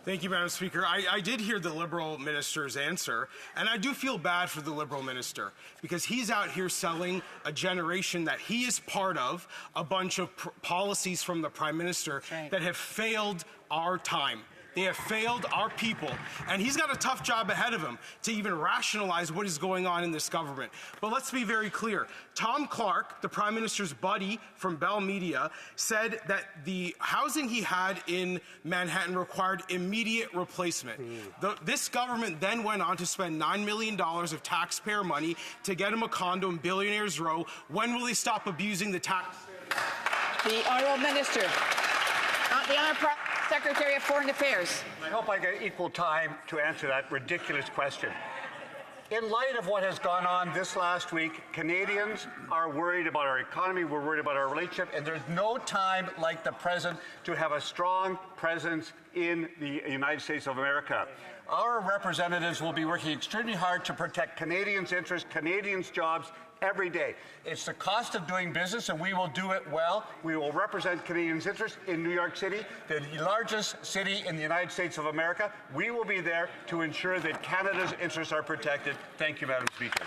Thank you, Madam Speaker. I did hear the Liberal minister's answer, and I do feel bad for the Liberal minister because he's out here selling a generation that he is part of, a bunch of policies from the Prime Minister that have failed our time. They have failed our people, and he's got a tough job ahead of him to even rationalize what is going on in this government. But let's be very clear. Tom Clark, the Prime Minister's buddy from Bell Media, said that the housing he had in Manhattan required immediate replacement. This government then went on to spend $9 million of taxpayer money to get him a condo in Billionaires Row. When will they stop abusing the tax? The Honourable Minister. The Honourable Secretary of Foreign Affairs. I hope I get equal time to answer that ridiculous question. In light of what has gone on this last week, Canadians are worried about our economy, we're worried about our relationship, and there's no time like the present to have a strong presence in the United States of America. Our representatives will be working extremely hard to protect Canadians' interests, Canadians' jobs, every day. It's the cost of doing business, and we will do it well. We will represent Canadians' interests in New York City, the largest city in the United States of America. We will be there to ensure that Canada's interests are protected. Thank you, Madam Speaker.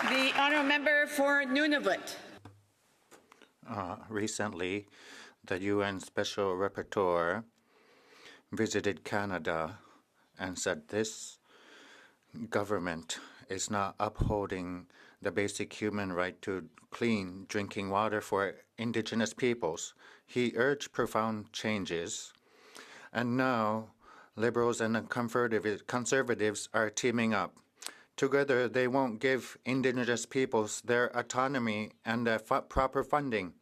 The Honourable Member for Nunavut. Recently, the UN Special Rapporteur visited Canada and said this government is not upholding the basic human right to clean drinking water for Indigenous peoples. He urged profound changes, and now Liberals and conservatives are teaming up. Together, they won't give Indigenous peoples their autonomy and proper funding.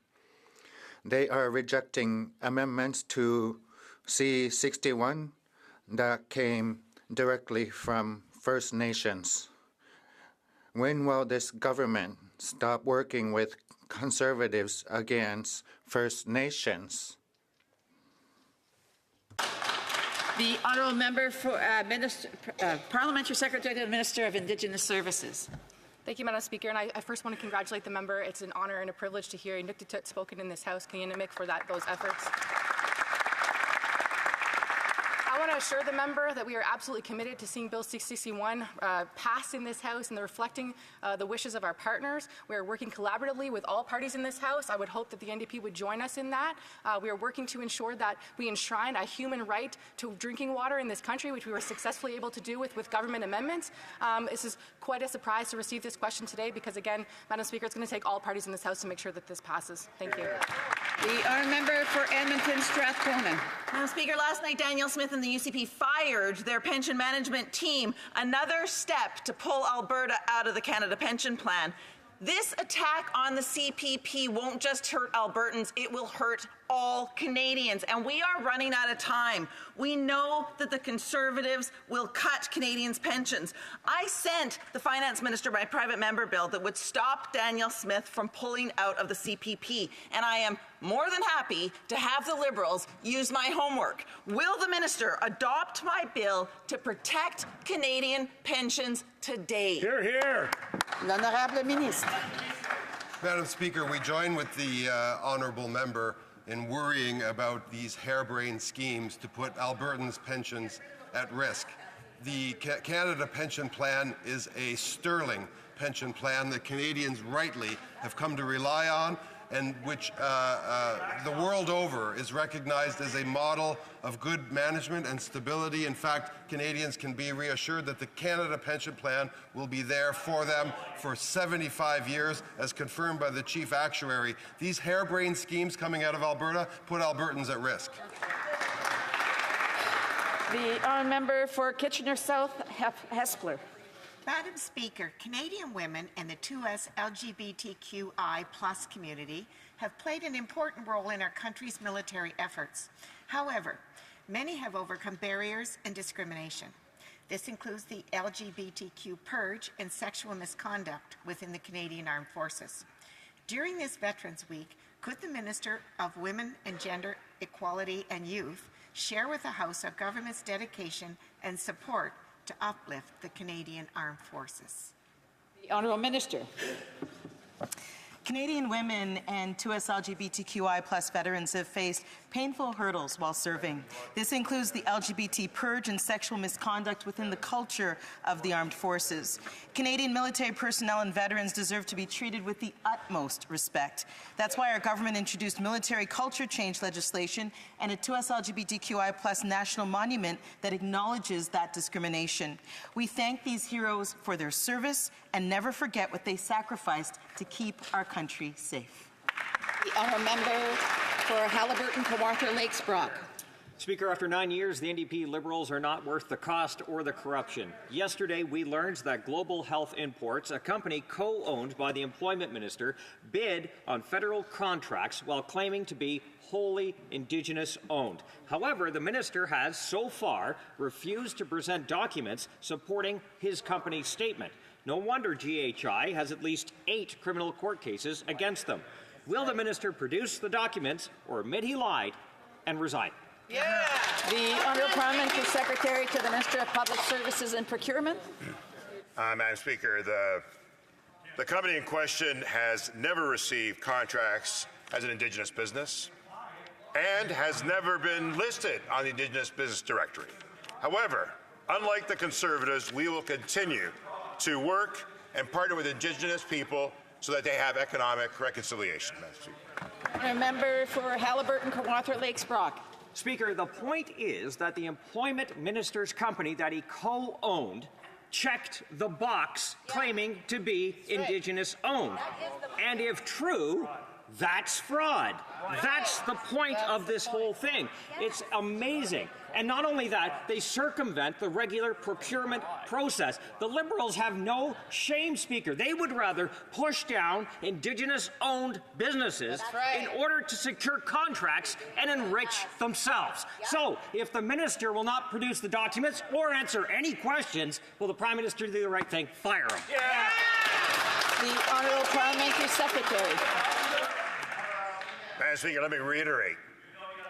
They are rejecting amendments to C-61 that came directly from First Nations. When will this government stop working with conservatives against First Nations? The Honourable Member for Parliamentary Secretary to the Minister of Indigenous Services. Thank you, Madam Speaker. And I first want to congratulate the member. It's an honour and a privilege to hear Inuktitut spoken in this House. Kanyanamik for those efforts. I want to assure the member that we are absolutely committed to seeing Bill 661 pass in this House and reflecting the wishes of our partners. We are working collaboratively with all parties in this House. I would hope that the NDP would join us in that. We are working to ensure that we enshrine a human right to drinking water in this country, which we were successfully able to do with government amendments. This is quite a surprise to receive this question today because, again, Madam Speaker, it's going to take all parties in this House to make sure that this passes. Thank you. The Honourable Member for Edmonton Strathcona. Madam Speaker, last night Daniel Smith and the UCP fired their pension management team, another step to pull Alberta out of the Canada Pension Plan. This attack on the CPP won't just hurt Albertans, it will hurt all Canadians, and we are running out of time. We know that the Conservatives will cut Canadians' pensions. I sent the Finance Minister my private member bill that would stop Daniel Smith from pulling out of the CPP, and I am more than happy to have the Liberals use my homework. Will the Minister adopt my bill to protect Canadian pensions today? Hear, hear. L'Honorable Ministre. Madam Speaker, we join with the honourable member in worrying about these harebrained schemes to put Albertans' pensions at risk. The Canada Pension Plan is a sterling pension plan that Canadians rightly have come to rely on and which the world over is recognized as a model of good management and stability. In fact, Canadians can be reassured that the Canada Pension Plan will be there for them for 75 years, as confirmed by the Chief Actuary. These harebrained schemes coming out of Alberta put Albertans at risk. The honourable member for Kitchener South, Hespler. Madam Speaker, Canadian women and the 2S LGBTQI+ community have played an important role in our country's military efforts. However, many have overcome barriers and discrimination. This includes the LGBTQ purge and sexual misconduct within the Canadian Armed Forces. During this Veterans Week, could the Minister of Women and Gender Equality and Youth share with the House our government's dedication and support to uplift the Canadian Armed Forces? The Honourable Minister. Canadian women and 2S LGBTQI+ veterans have faced painful hurdles while serving. This includes the LGBT purge and sexual misconduct within the culture of the armed forces. Canadian military personnel and veterans deserve to be treated with the utmost respect. That's why our government introduced military culture change legislation and a 2S LGBTQI+ national monument that acknowledges that discrimination. We thank these heroes for their service and never forget what they sacrificed to keep our country safe. The honourable member for Haliburton, Kawartha Lakes Brock. Speaker, after 9 years, the NDP Liberals are not worth the cost or the corruption. Yesterday, we learned that Global Health Imports, a company co-owned by the Employment Minister, bid on federal contracts while claiming to be wholly Indigenous-owned. However, the minister has, so far, refused to present documents supporting his company's statement. No wonder GHI has at least 8 criminal court cases against them. Will the minister produce the documents or admit he lied and resign? Yeah. The Honourable Parliamentary Secretary to the Minister of Public Services and Procurement. Madam Speaker, the company in question has never received contracts as an Indigenous business and has never been listed on the Indigenous Business Directory. However, unlike the Conservatives, we will continue to work and partner with Indigenous people so that they have economic reconciliation. A member for Haliburton, Kawartha Lakes Brock. Speaker, the point is that the Employment Minister's company that he co-owned checked the box claiming to be Indigenous-owned. And if true, that's fraud. That's the point of this whole thing. It's amazing. And not only that, they circumvent the regular procurement process. The Liberals have no shame, Speaker. They would rather push down Indigenous-owned businesses in order to secure contracts and enrich themselves. So, if the minister will not produce the documents or answer any questions, will the Prime Minister do the right thing? Fire him. Yeah. The Honourable Parliamentary Secretary. Madam Speaker, let me reiterate.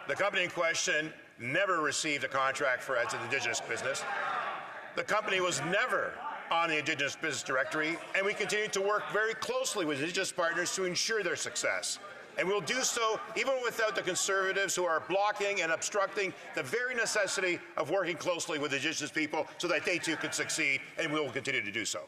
The company in question never received a contract for as an Indigenous business. The company was never on the Indigenous Business Directory, and we continue to work very closely with Indigenous partners to ensure their success. And we'll do so even without the Conservatives who are blocking and obstructing the very necessity of working closely with Indigenous people so that they too can succeed, and we will continue to do so.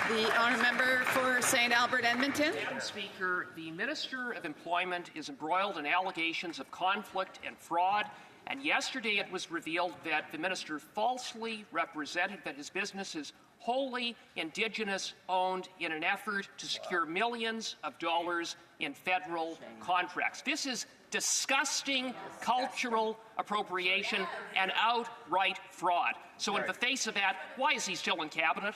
The honourable member for St. Albert, Edmonton. Madam Speaker, the Minister of Employment is embroiled in allegations of conflict and fraud, and yesterday it was revealed that the minister falsely represented that his business is wholly Indigenous-owned in an effort to secure millions of dollars in federal contracts. This is disgusting cultural appropriation and outright fraud. So in the face of that, why is he still in cabinet?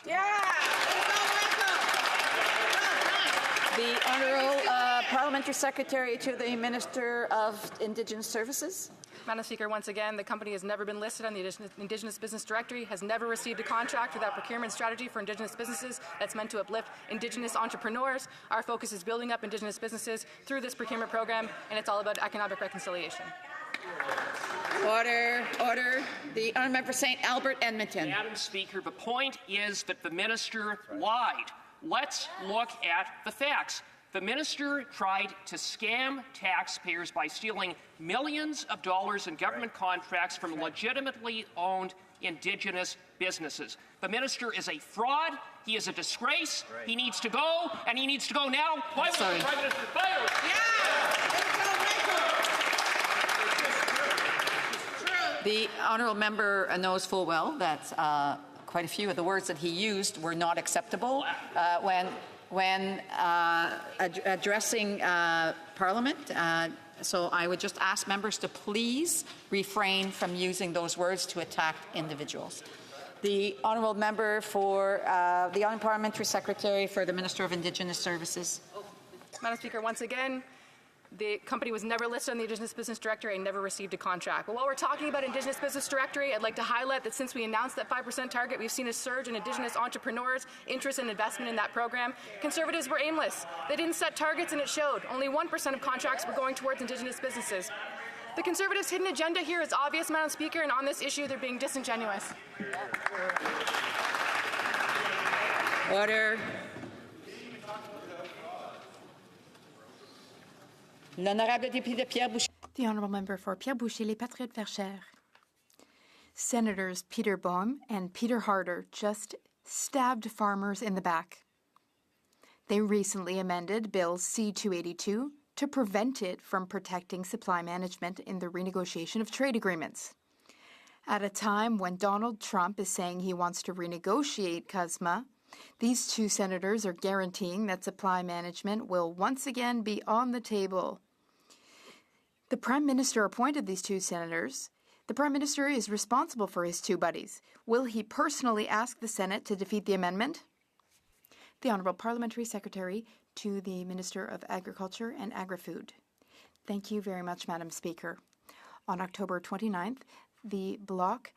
The Honourable Parliamentary Secretary to the Minister of Indigenous Services. Madam Speaker, once again, the company has never been listed on the Indigenous Business Directory, has never received a contract for that procurement strategy for Indigenous businesses that's meant to uplift Indigenous entrepreneurs. Our focus is building up Indigenous businesses through this procurement program, and it's all about economic reconciliation. Order, order. The honourable member for St. Albert, Edmonton. Madam Speaker, the point is that the minister lied. Let's look at the facts. The minister tried to scam taxpayers by stealing millions of dollars in government contracts from legitimately owned Indigenous businesses. The minister is a fraud. He is a disgrace. He needs to go, and he needs to go now. Why was the Prime Minister fired? The honourable member knows full well that quite a few of the words that he used were not acceptable when addressing Parliament. So I would just ask members to please refrain from using those words to attack individuals. The honourable member for the Honourable Parliamentary Secretary for the Minister of Indigenous Services. Madam Speaker, once again, the company was never listed on the Indigenous Business Directory and never received a contract. But while we're talking about Indigenous Business Directory, I'd like to highlight that since we announced that 5% target, we've seen a surge in Indigenous entrepreneurs' interest and investment in that program. Conservatives were aimless. They didn't set targets, and it showed. Only 1% of contracts were going towards Indigenous businesses. The Conservatives' hidden agenda here is obvious, Madam Speaker, and on this issue, they're being disingenuous. Order. L'honorable député Pierre Boucher. The honourable member for Pierre Boucher, les Patriotes Verchères. Senators Peter Boehm and Peter Harder just stabbed farmers in the back. They recently amended Bill C-282 to prevent it from protecting supply management in the renegotiation of trade agreements. At a time when Donald Trump is saying he wants to renegotiate CUSMA, these two senators are guaranteeing that supply management will once again be on the table. The Prime Minister appointed these two senators. The Prime Minister is responsible for his two buddies. Will he personally ask the Senate to defeat the amendment? The Honourable Parliamentary Secretary to the Minister of Agriculture and Agri-Food. Thank you very much, Madam Speaker. On October 29th, the Bloc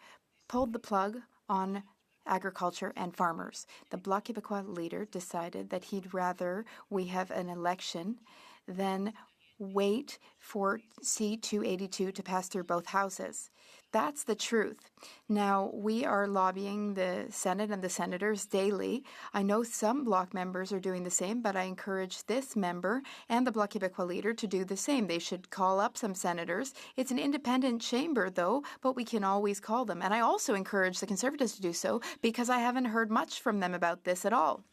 pulled the plug on agriculture and farmers. The Bloc Québécois leader decided that he'd rather we have an election than wait for C-282 to pass through both houses. That's the truth. Now, we are lobbying the Senate and the senators daily. I know some Bloc members are doing the same, but I encourage this member and the Bloc Québécois leader to do the same. They should call up some senators. It's an independent chamber, though, but we can always call them. And I also encourage the Conservatives to do so because I haven't heard much from them about this at all.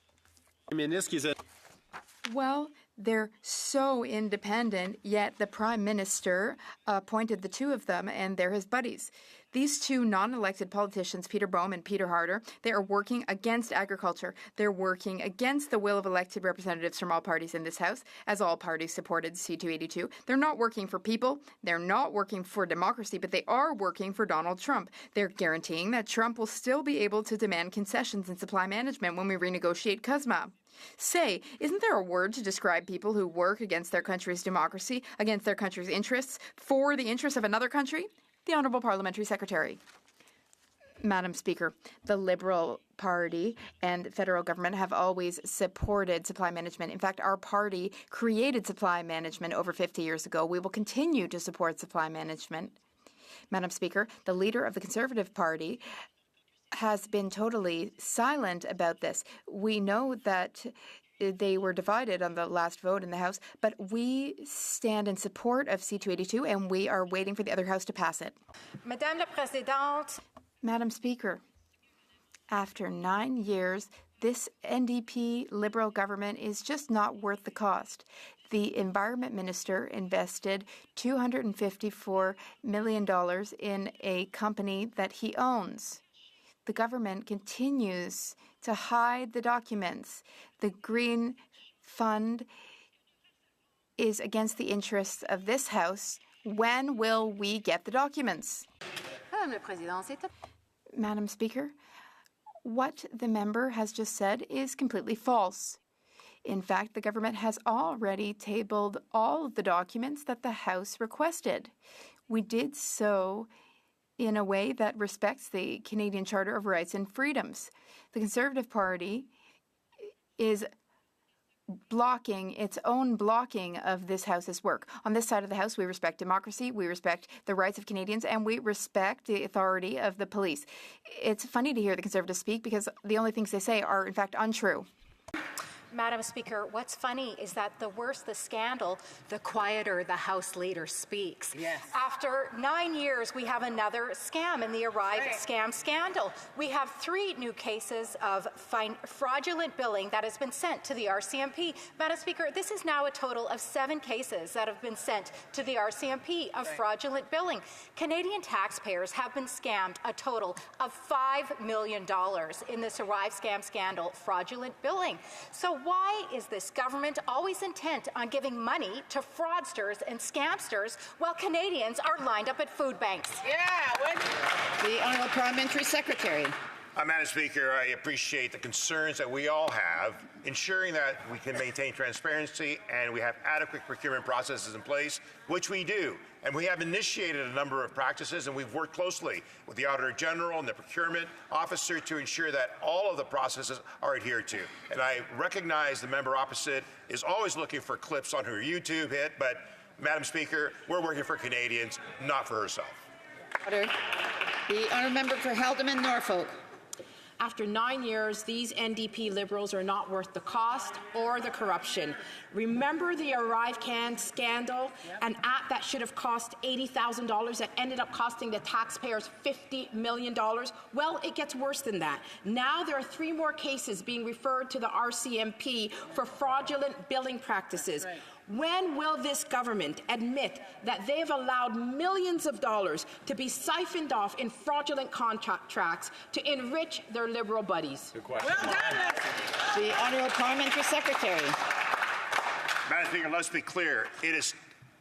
Well, they're so independent, yet the Prime Minister appointed the two of them, and they're his buddies. These two non-elected politicians, Peter Boehm and Peter Harder, they are working against agriculture. They're working against the will of elected representatives from all parties in this House, as all parties supported C-282. They're not working for people. They're not working for democracy, but they are working for Donald Trump. They're guaranteeing that Trump will still be able to demand concessions in supply management when we renegotiate CUSMA. Say, isn't there a word to describe people who work against their country's democracy, against their country's interests, for the interests of another country? The Honourable Parliamentary Secretary. Madam Speaker, the Liberal Party and federal government have always supported supply management. In fact, our party created supply management over 50 years ago. We will continue to support supply management. Madam Speaker, the leader of the Conservative Party has been totally silent about this. We know that they were divided on the last vote in the House, but we stand in support of C-282 and we are waiting for the other House to pass it. Madame la Présidente. Madam Speaker, after 9 years, this NDP Liberal government is just not worth the cost. The Environment Minister invested $254 million in a company that he owns. The government continues to hide the documents. The Green Fund is against the interests of this House. When will we get the documents? Madam Speaker, what the member has just said is completely false. In fact, the government has already tabled all of the documents that the House requested. We did so in a way that respects the Canadian Charter of Rights and Freedoms. The Conservative Party is blocking its own blocking of this House's work. On this side of the House, we respect democracy, we respect the rights of Canadians, and we respect the authority of the police. It's funny to hear the Conservatives speak because the only things they say are, in fact, untrue. Madam Speaker, what's funny is that the worse the scandal, the quieter the House leader speaks. Yes. After 9 years, we have another scam in the Arrive scam scandal. We have 3 new cases of fraudulent billing that has been sent to the RCMP. Madam Speaker, this is now a total of 7 cases that have been sent to the RCMP of fraudulent billing. Canadian taxpayers have been scammed a total of $5 million in this Arrive scam scandal, fraudulent billing. So why is this government always intent on giving money to fraudsters and scamsters while Canadians are lined up at food banks? The Honourable Parliamentary Secretary. Madam Speaker, I appreciate the concerns that we all have, ensuring that we can maintain transparency and we have adequate procurement processes in place, which we do. And we have initiated a number of practices, and we've worked closely with the Auditor General and the Procurement Officer to ensure that all of the processes are adhered to. And I recognize the member opposite is always looking for clips on her YouTube hit, but Madam Speaker, we're working for Canadians, not for herself. Order. The Honourable Member for Haldimand, Norfolk. After 9 years, these NDP Liberals are not worth the cost or the corruption. Remember the ArriveCan scandal, an app that should have cost $80,000 that ended up costing the taxpayers $50 million? Well, it gets worse than that. Now there are 3 more cases being referred to the RCMP for fraudulent billing practices. Right. When will this government admit that they've allowed millions of dollars to be siphoned off in fraudulent contracts to enrich their Liberal buddies? Good question. Well done. The Honourable Parliamentary Secretary. Madam Speaker, let's be clear. It is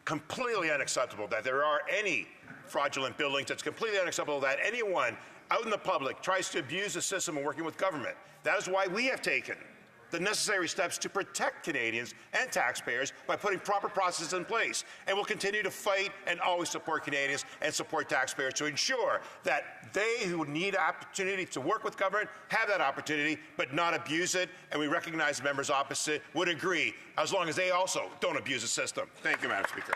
completely unacceptable that there are any fraudulent billings. It's completely unacceptable that anyone out in the public tries to abuse the system of working with government. That is why we have taken the necessary steps to protect Canadians and taxpayers by putting proper processes in place. And we'll continue to fight and always support Canadians and support taxpayers to ensure that they who need opportunity to work with government have that opportunity, but not abuse it. And we recognize the members opposite would agree, as long as they also don't abuse the system. Thank you, Madam Speaker.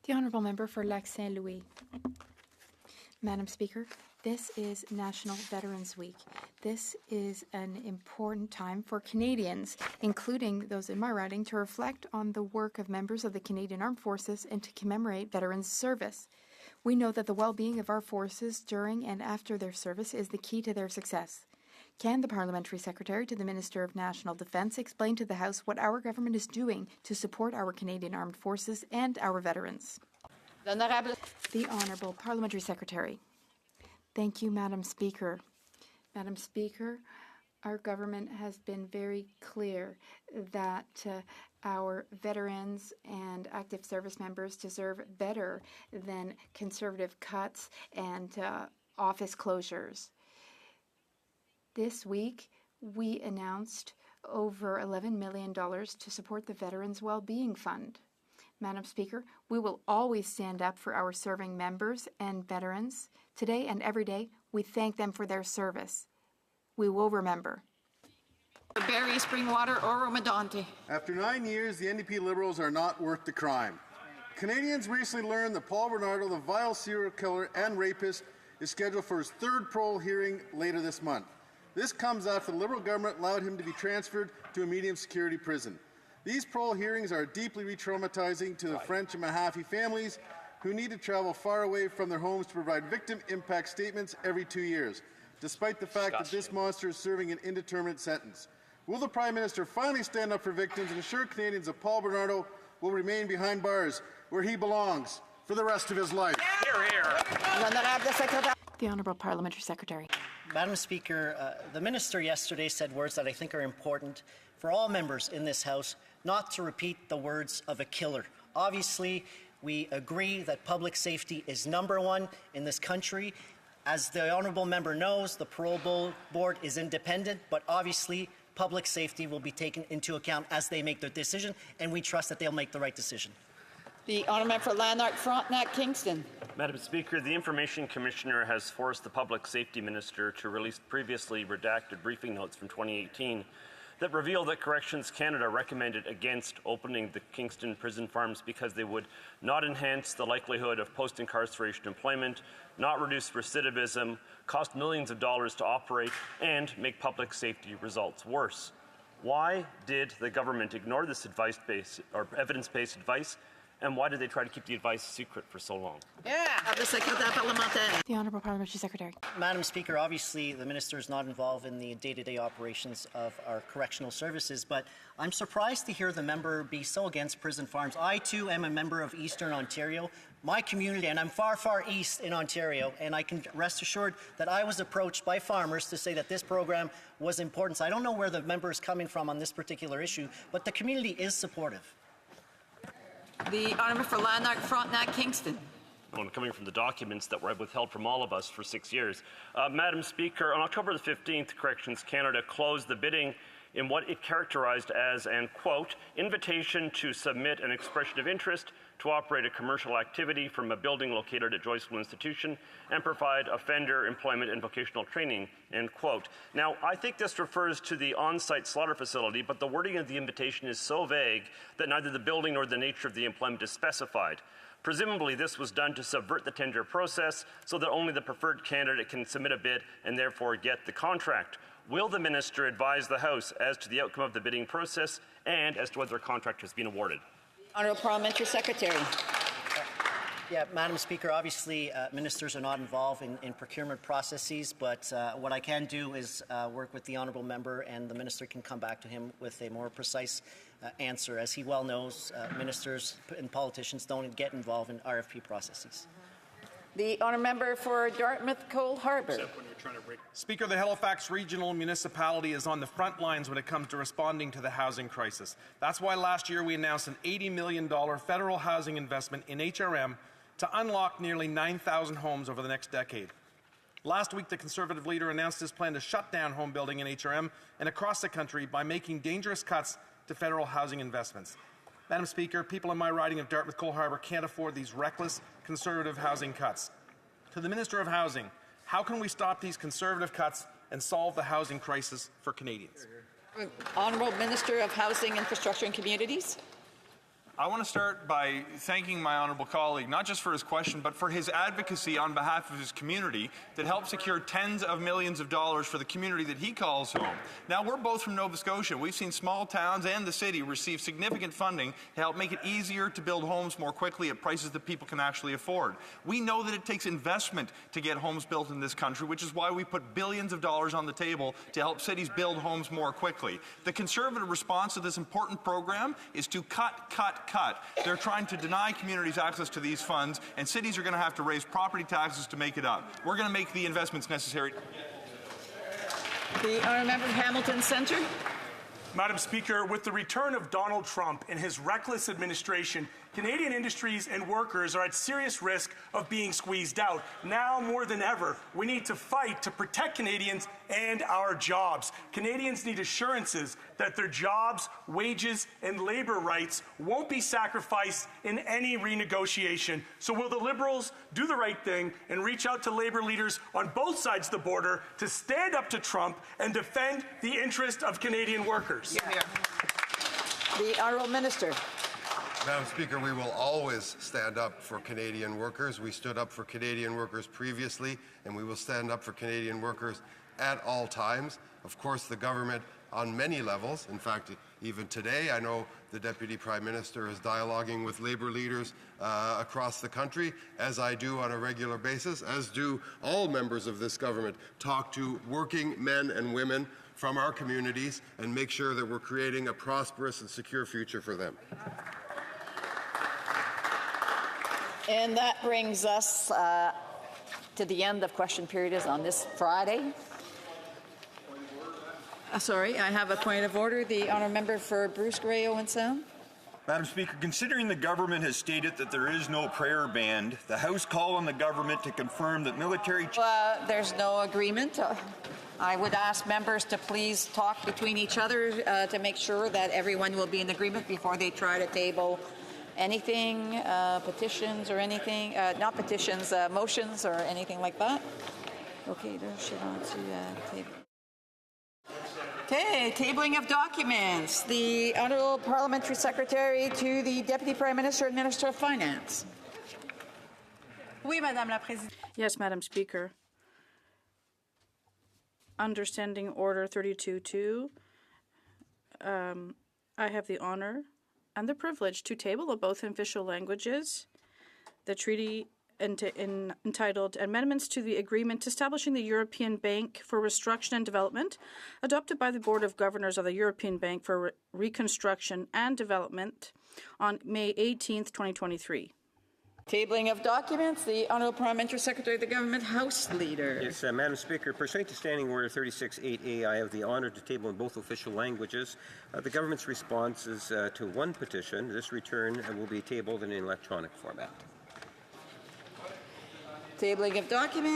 The Honourable Member for Lac Saint Louis. Madam Speaker, this is National Veterans Week. This is an important time for Canadians, including those in my riding, to reflect on the work of members of the Canadian Armed Forces and to commemorate veterans' service. We know that the well-being of our forces during and after their service is the key to their success. Can the Parliamentary Secretary to the Minister of National Defence explain to the House what our government is doing to support our Canadian Armed Forces and our veterans? The Honourable Parliamentary Secretary. Thank you, Madam Speaker. Madam Speaker, our government has been very clear that our veterans and active service members deserve better than conservative cuts and office closures. This week, we announced over $11 million to support the Veterans Wellbeing Fund. Madam Speaker, we will always stand up for our serving members and veterans. Today and every day, we thank them for their service. We will remember. Barry Springwater or Romadonte. After 9 years, the NDP Liberals are not worth the crime. Canadians recently learned that Paul Bernardo, the vile serial killer and rapist, is scheduled for his 3rd parole hearing later this month. This comes after the Liberal government allowed him to be transferred to a medium-security prison. These parole hearings are deeply re-traumatizing to the French and Mahaffey families who need to travel far away from their homes to provide victim impact statements every 2 years, despite the fact that this monster is serving an indeterminate sentence. Will the Prime Minister finally stand up for victims and assure Canadians that Paul Bernardo will remain behind bars where he belongs for the rest of his life? Hear, hear. The Honourable Parliamentary Secretary. Madam Speaker, the Minister yesterday said words that I think are important for all members in this House not to repeat the words of a killer. Obviously, we agree that public safety is #1 in this country. As the Honourable Member knows, the Parole Board is independent, but obviously public safety will be taken into account as they make their decision, and we trust that they'll make the right decision. The Honourable Member for Lanark Frontenac Kingston. Madam Speaker, the Information Commissioner has forced the Public Safety Minister to release previously redacted briefing notes from 2018 that reveal that Corrections Canada recommended against opening the Kingston prison farms because they would not enhance the likelihood of post-incarceration employment, not reduce recidivism, cost millions of dollars to operate, and make public safety results worse. Why did the government ignore this evidence-based advice, and why did they try to keep the advice secret for so long? The Honourable Parliamentary Secretary. Madam Speaker, obviously the Minister is not involved in the day-to-day operations of our correctional services, but I'm surprised to hear the member be so against prison farms. I too am a member of Eastern Ontario, my community, and I'm far, far east in Ontario, and I can rest assured that I was approached by farmers to say that this program was important. So I don't know where the member is coming from on this particular issue, but the community is supportive. The Honourable for Lanark Frontenac Kingston. Coming from the documents that were withheld from all of us for 6 years. Madam Speaker, on October the 15th, Corrections Canada closed the bidding in what it characterized as an, quote, invitation to submit an expression of interest to operate a commercial activity from a building located at Joyceville Institution and provide offender employment and vocational training, end quote. Now, I think this refers to the on-site slaughter facility, but the wording of the invitation is so vague that neither the building nor the nature of the employment is specified. Presumably, this was done to subvert the tender process so that only the preferred candidate can submit a bid and therefore get the contract. Will the minister advise the House as to the outcome of the bidding process and as to whether a contract has been awarded? Honourable Parliamentary Secretary. Yeah, Madam Speaker, obviously ministers are not involved in procurement processes, but what I can do is work with the honourable member, and the minister can come back to him with a more precise answer. As he well knows, ministers and politicians don't get involved in RFP processes. The honourable member for Dartmouth Cold Harbour. Speaker, the Halifax Regional Municipality is on the front lines when it comes to responding to the housing crisis. That's why last year we announced an $80 million federal housing investment in HRM to unlock nearly 9,000 homes over the next decade. Last week, the Conservative leader announced his plan to shut down home building in HRM and across the country by making dangerous cuts to federal housing investments. Madam Speaker, people in my riding of Dartmouth Coal Harbour can't afford these reckless Conservative housing cuts. To the Minister of Housing, how can we stop these Conservative cuts and solve the housing crisis for Canadians? Honourable Minister of Housing, Infrastructure and Communities. I want to start by thanking my honourable colleague, not just for his question, but for his advocacy on behalf of his community that helped secure tens of millions of dollars for the community that he calls home. Now, we're both from Nova Scotia. We've seen small towns and the city receive significant funding to help make it easier to build homes more quickly at prices that people can actually afford. We know that it takes investment to get homes built in this country, which is why we put billions of dollars on the table to help cities build homes more quickly. The Conservative response to this important program is to cut. They're trying to deny communities access to these funds, and cities are going to have to raise property taxes to make it up. We're going to make the investments necessary. The honourable member of Hamilton Centre. Madam Speaker, with the return of Donald Trump and his reckless administration, Canadian industries and workers are at serious risk of being squeezed out. Now more than ever, we need to fight to protect Canadians and our jobs. Canadians need assurances that their jobs, wages, and labour rights won't be sacrificed in any renegotiation. So will the Liberals do the right thing and reach out to labour leaders on both sides of the border to stand up to Trump and defend the interest of Canadian workers? Yeah. The Honourable Minister. Madam Speaker, we will always stand up for Canadian workers. We stood up for Canadian workers previously, and we will stand up for Canadian workers at all times. Of course, the government on many levels, in fact, even today, I know the Deputy Prime Minister is dialoguing with labour leaders across the country, as I do on a regular basis, as do all members of this government, talk to working men and women from our communities and make sure that we're creating a prosperous and secure future for them. And that brings us to the end of question period on this Friday. Sorry, I have a point of order. The honourable member for Bruce Grey, Owen Sound. Madam Speaker, considering the government has stated that there is no prayer band, the House called on the government to confirm that military... There's no agreement. I would ask members to please talk between each other to make sure that everyone will be in agreement before they try to table anything, petitions or anything, not petitions, motions or anything like that. Okay, there's on to table. Okay, tabling of documents. The Honourable Parliamentary Secretary to the Deputy Prime Minister and Minister of Finance. Oui, Madame la Présidente. Yes, Madam Speaker. Under Standing Order 32.2, I have the honour and the privilege to table in both official languages the treaty entitled Amendments to the Agreement Establishing the European Bank for Reconstruction and Development, adopted by the Board of Governors of the European Bank for Reconstruction and Development on May 18th, 2023. Tabling of documents. The Honourable Parliamentary Secretary of the Government, House Leader. Yes, Madam Speaker, pursuant to Standing Order 36.8a, I have the honour to table in both official languages. The government's response is to one petition. This return will be tabled in an electronic format. Tabling of documents.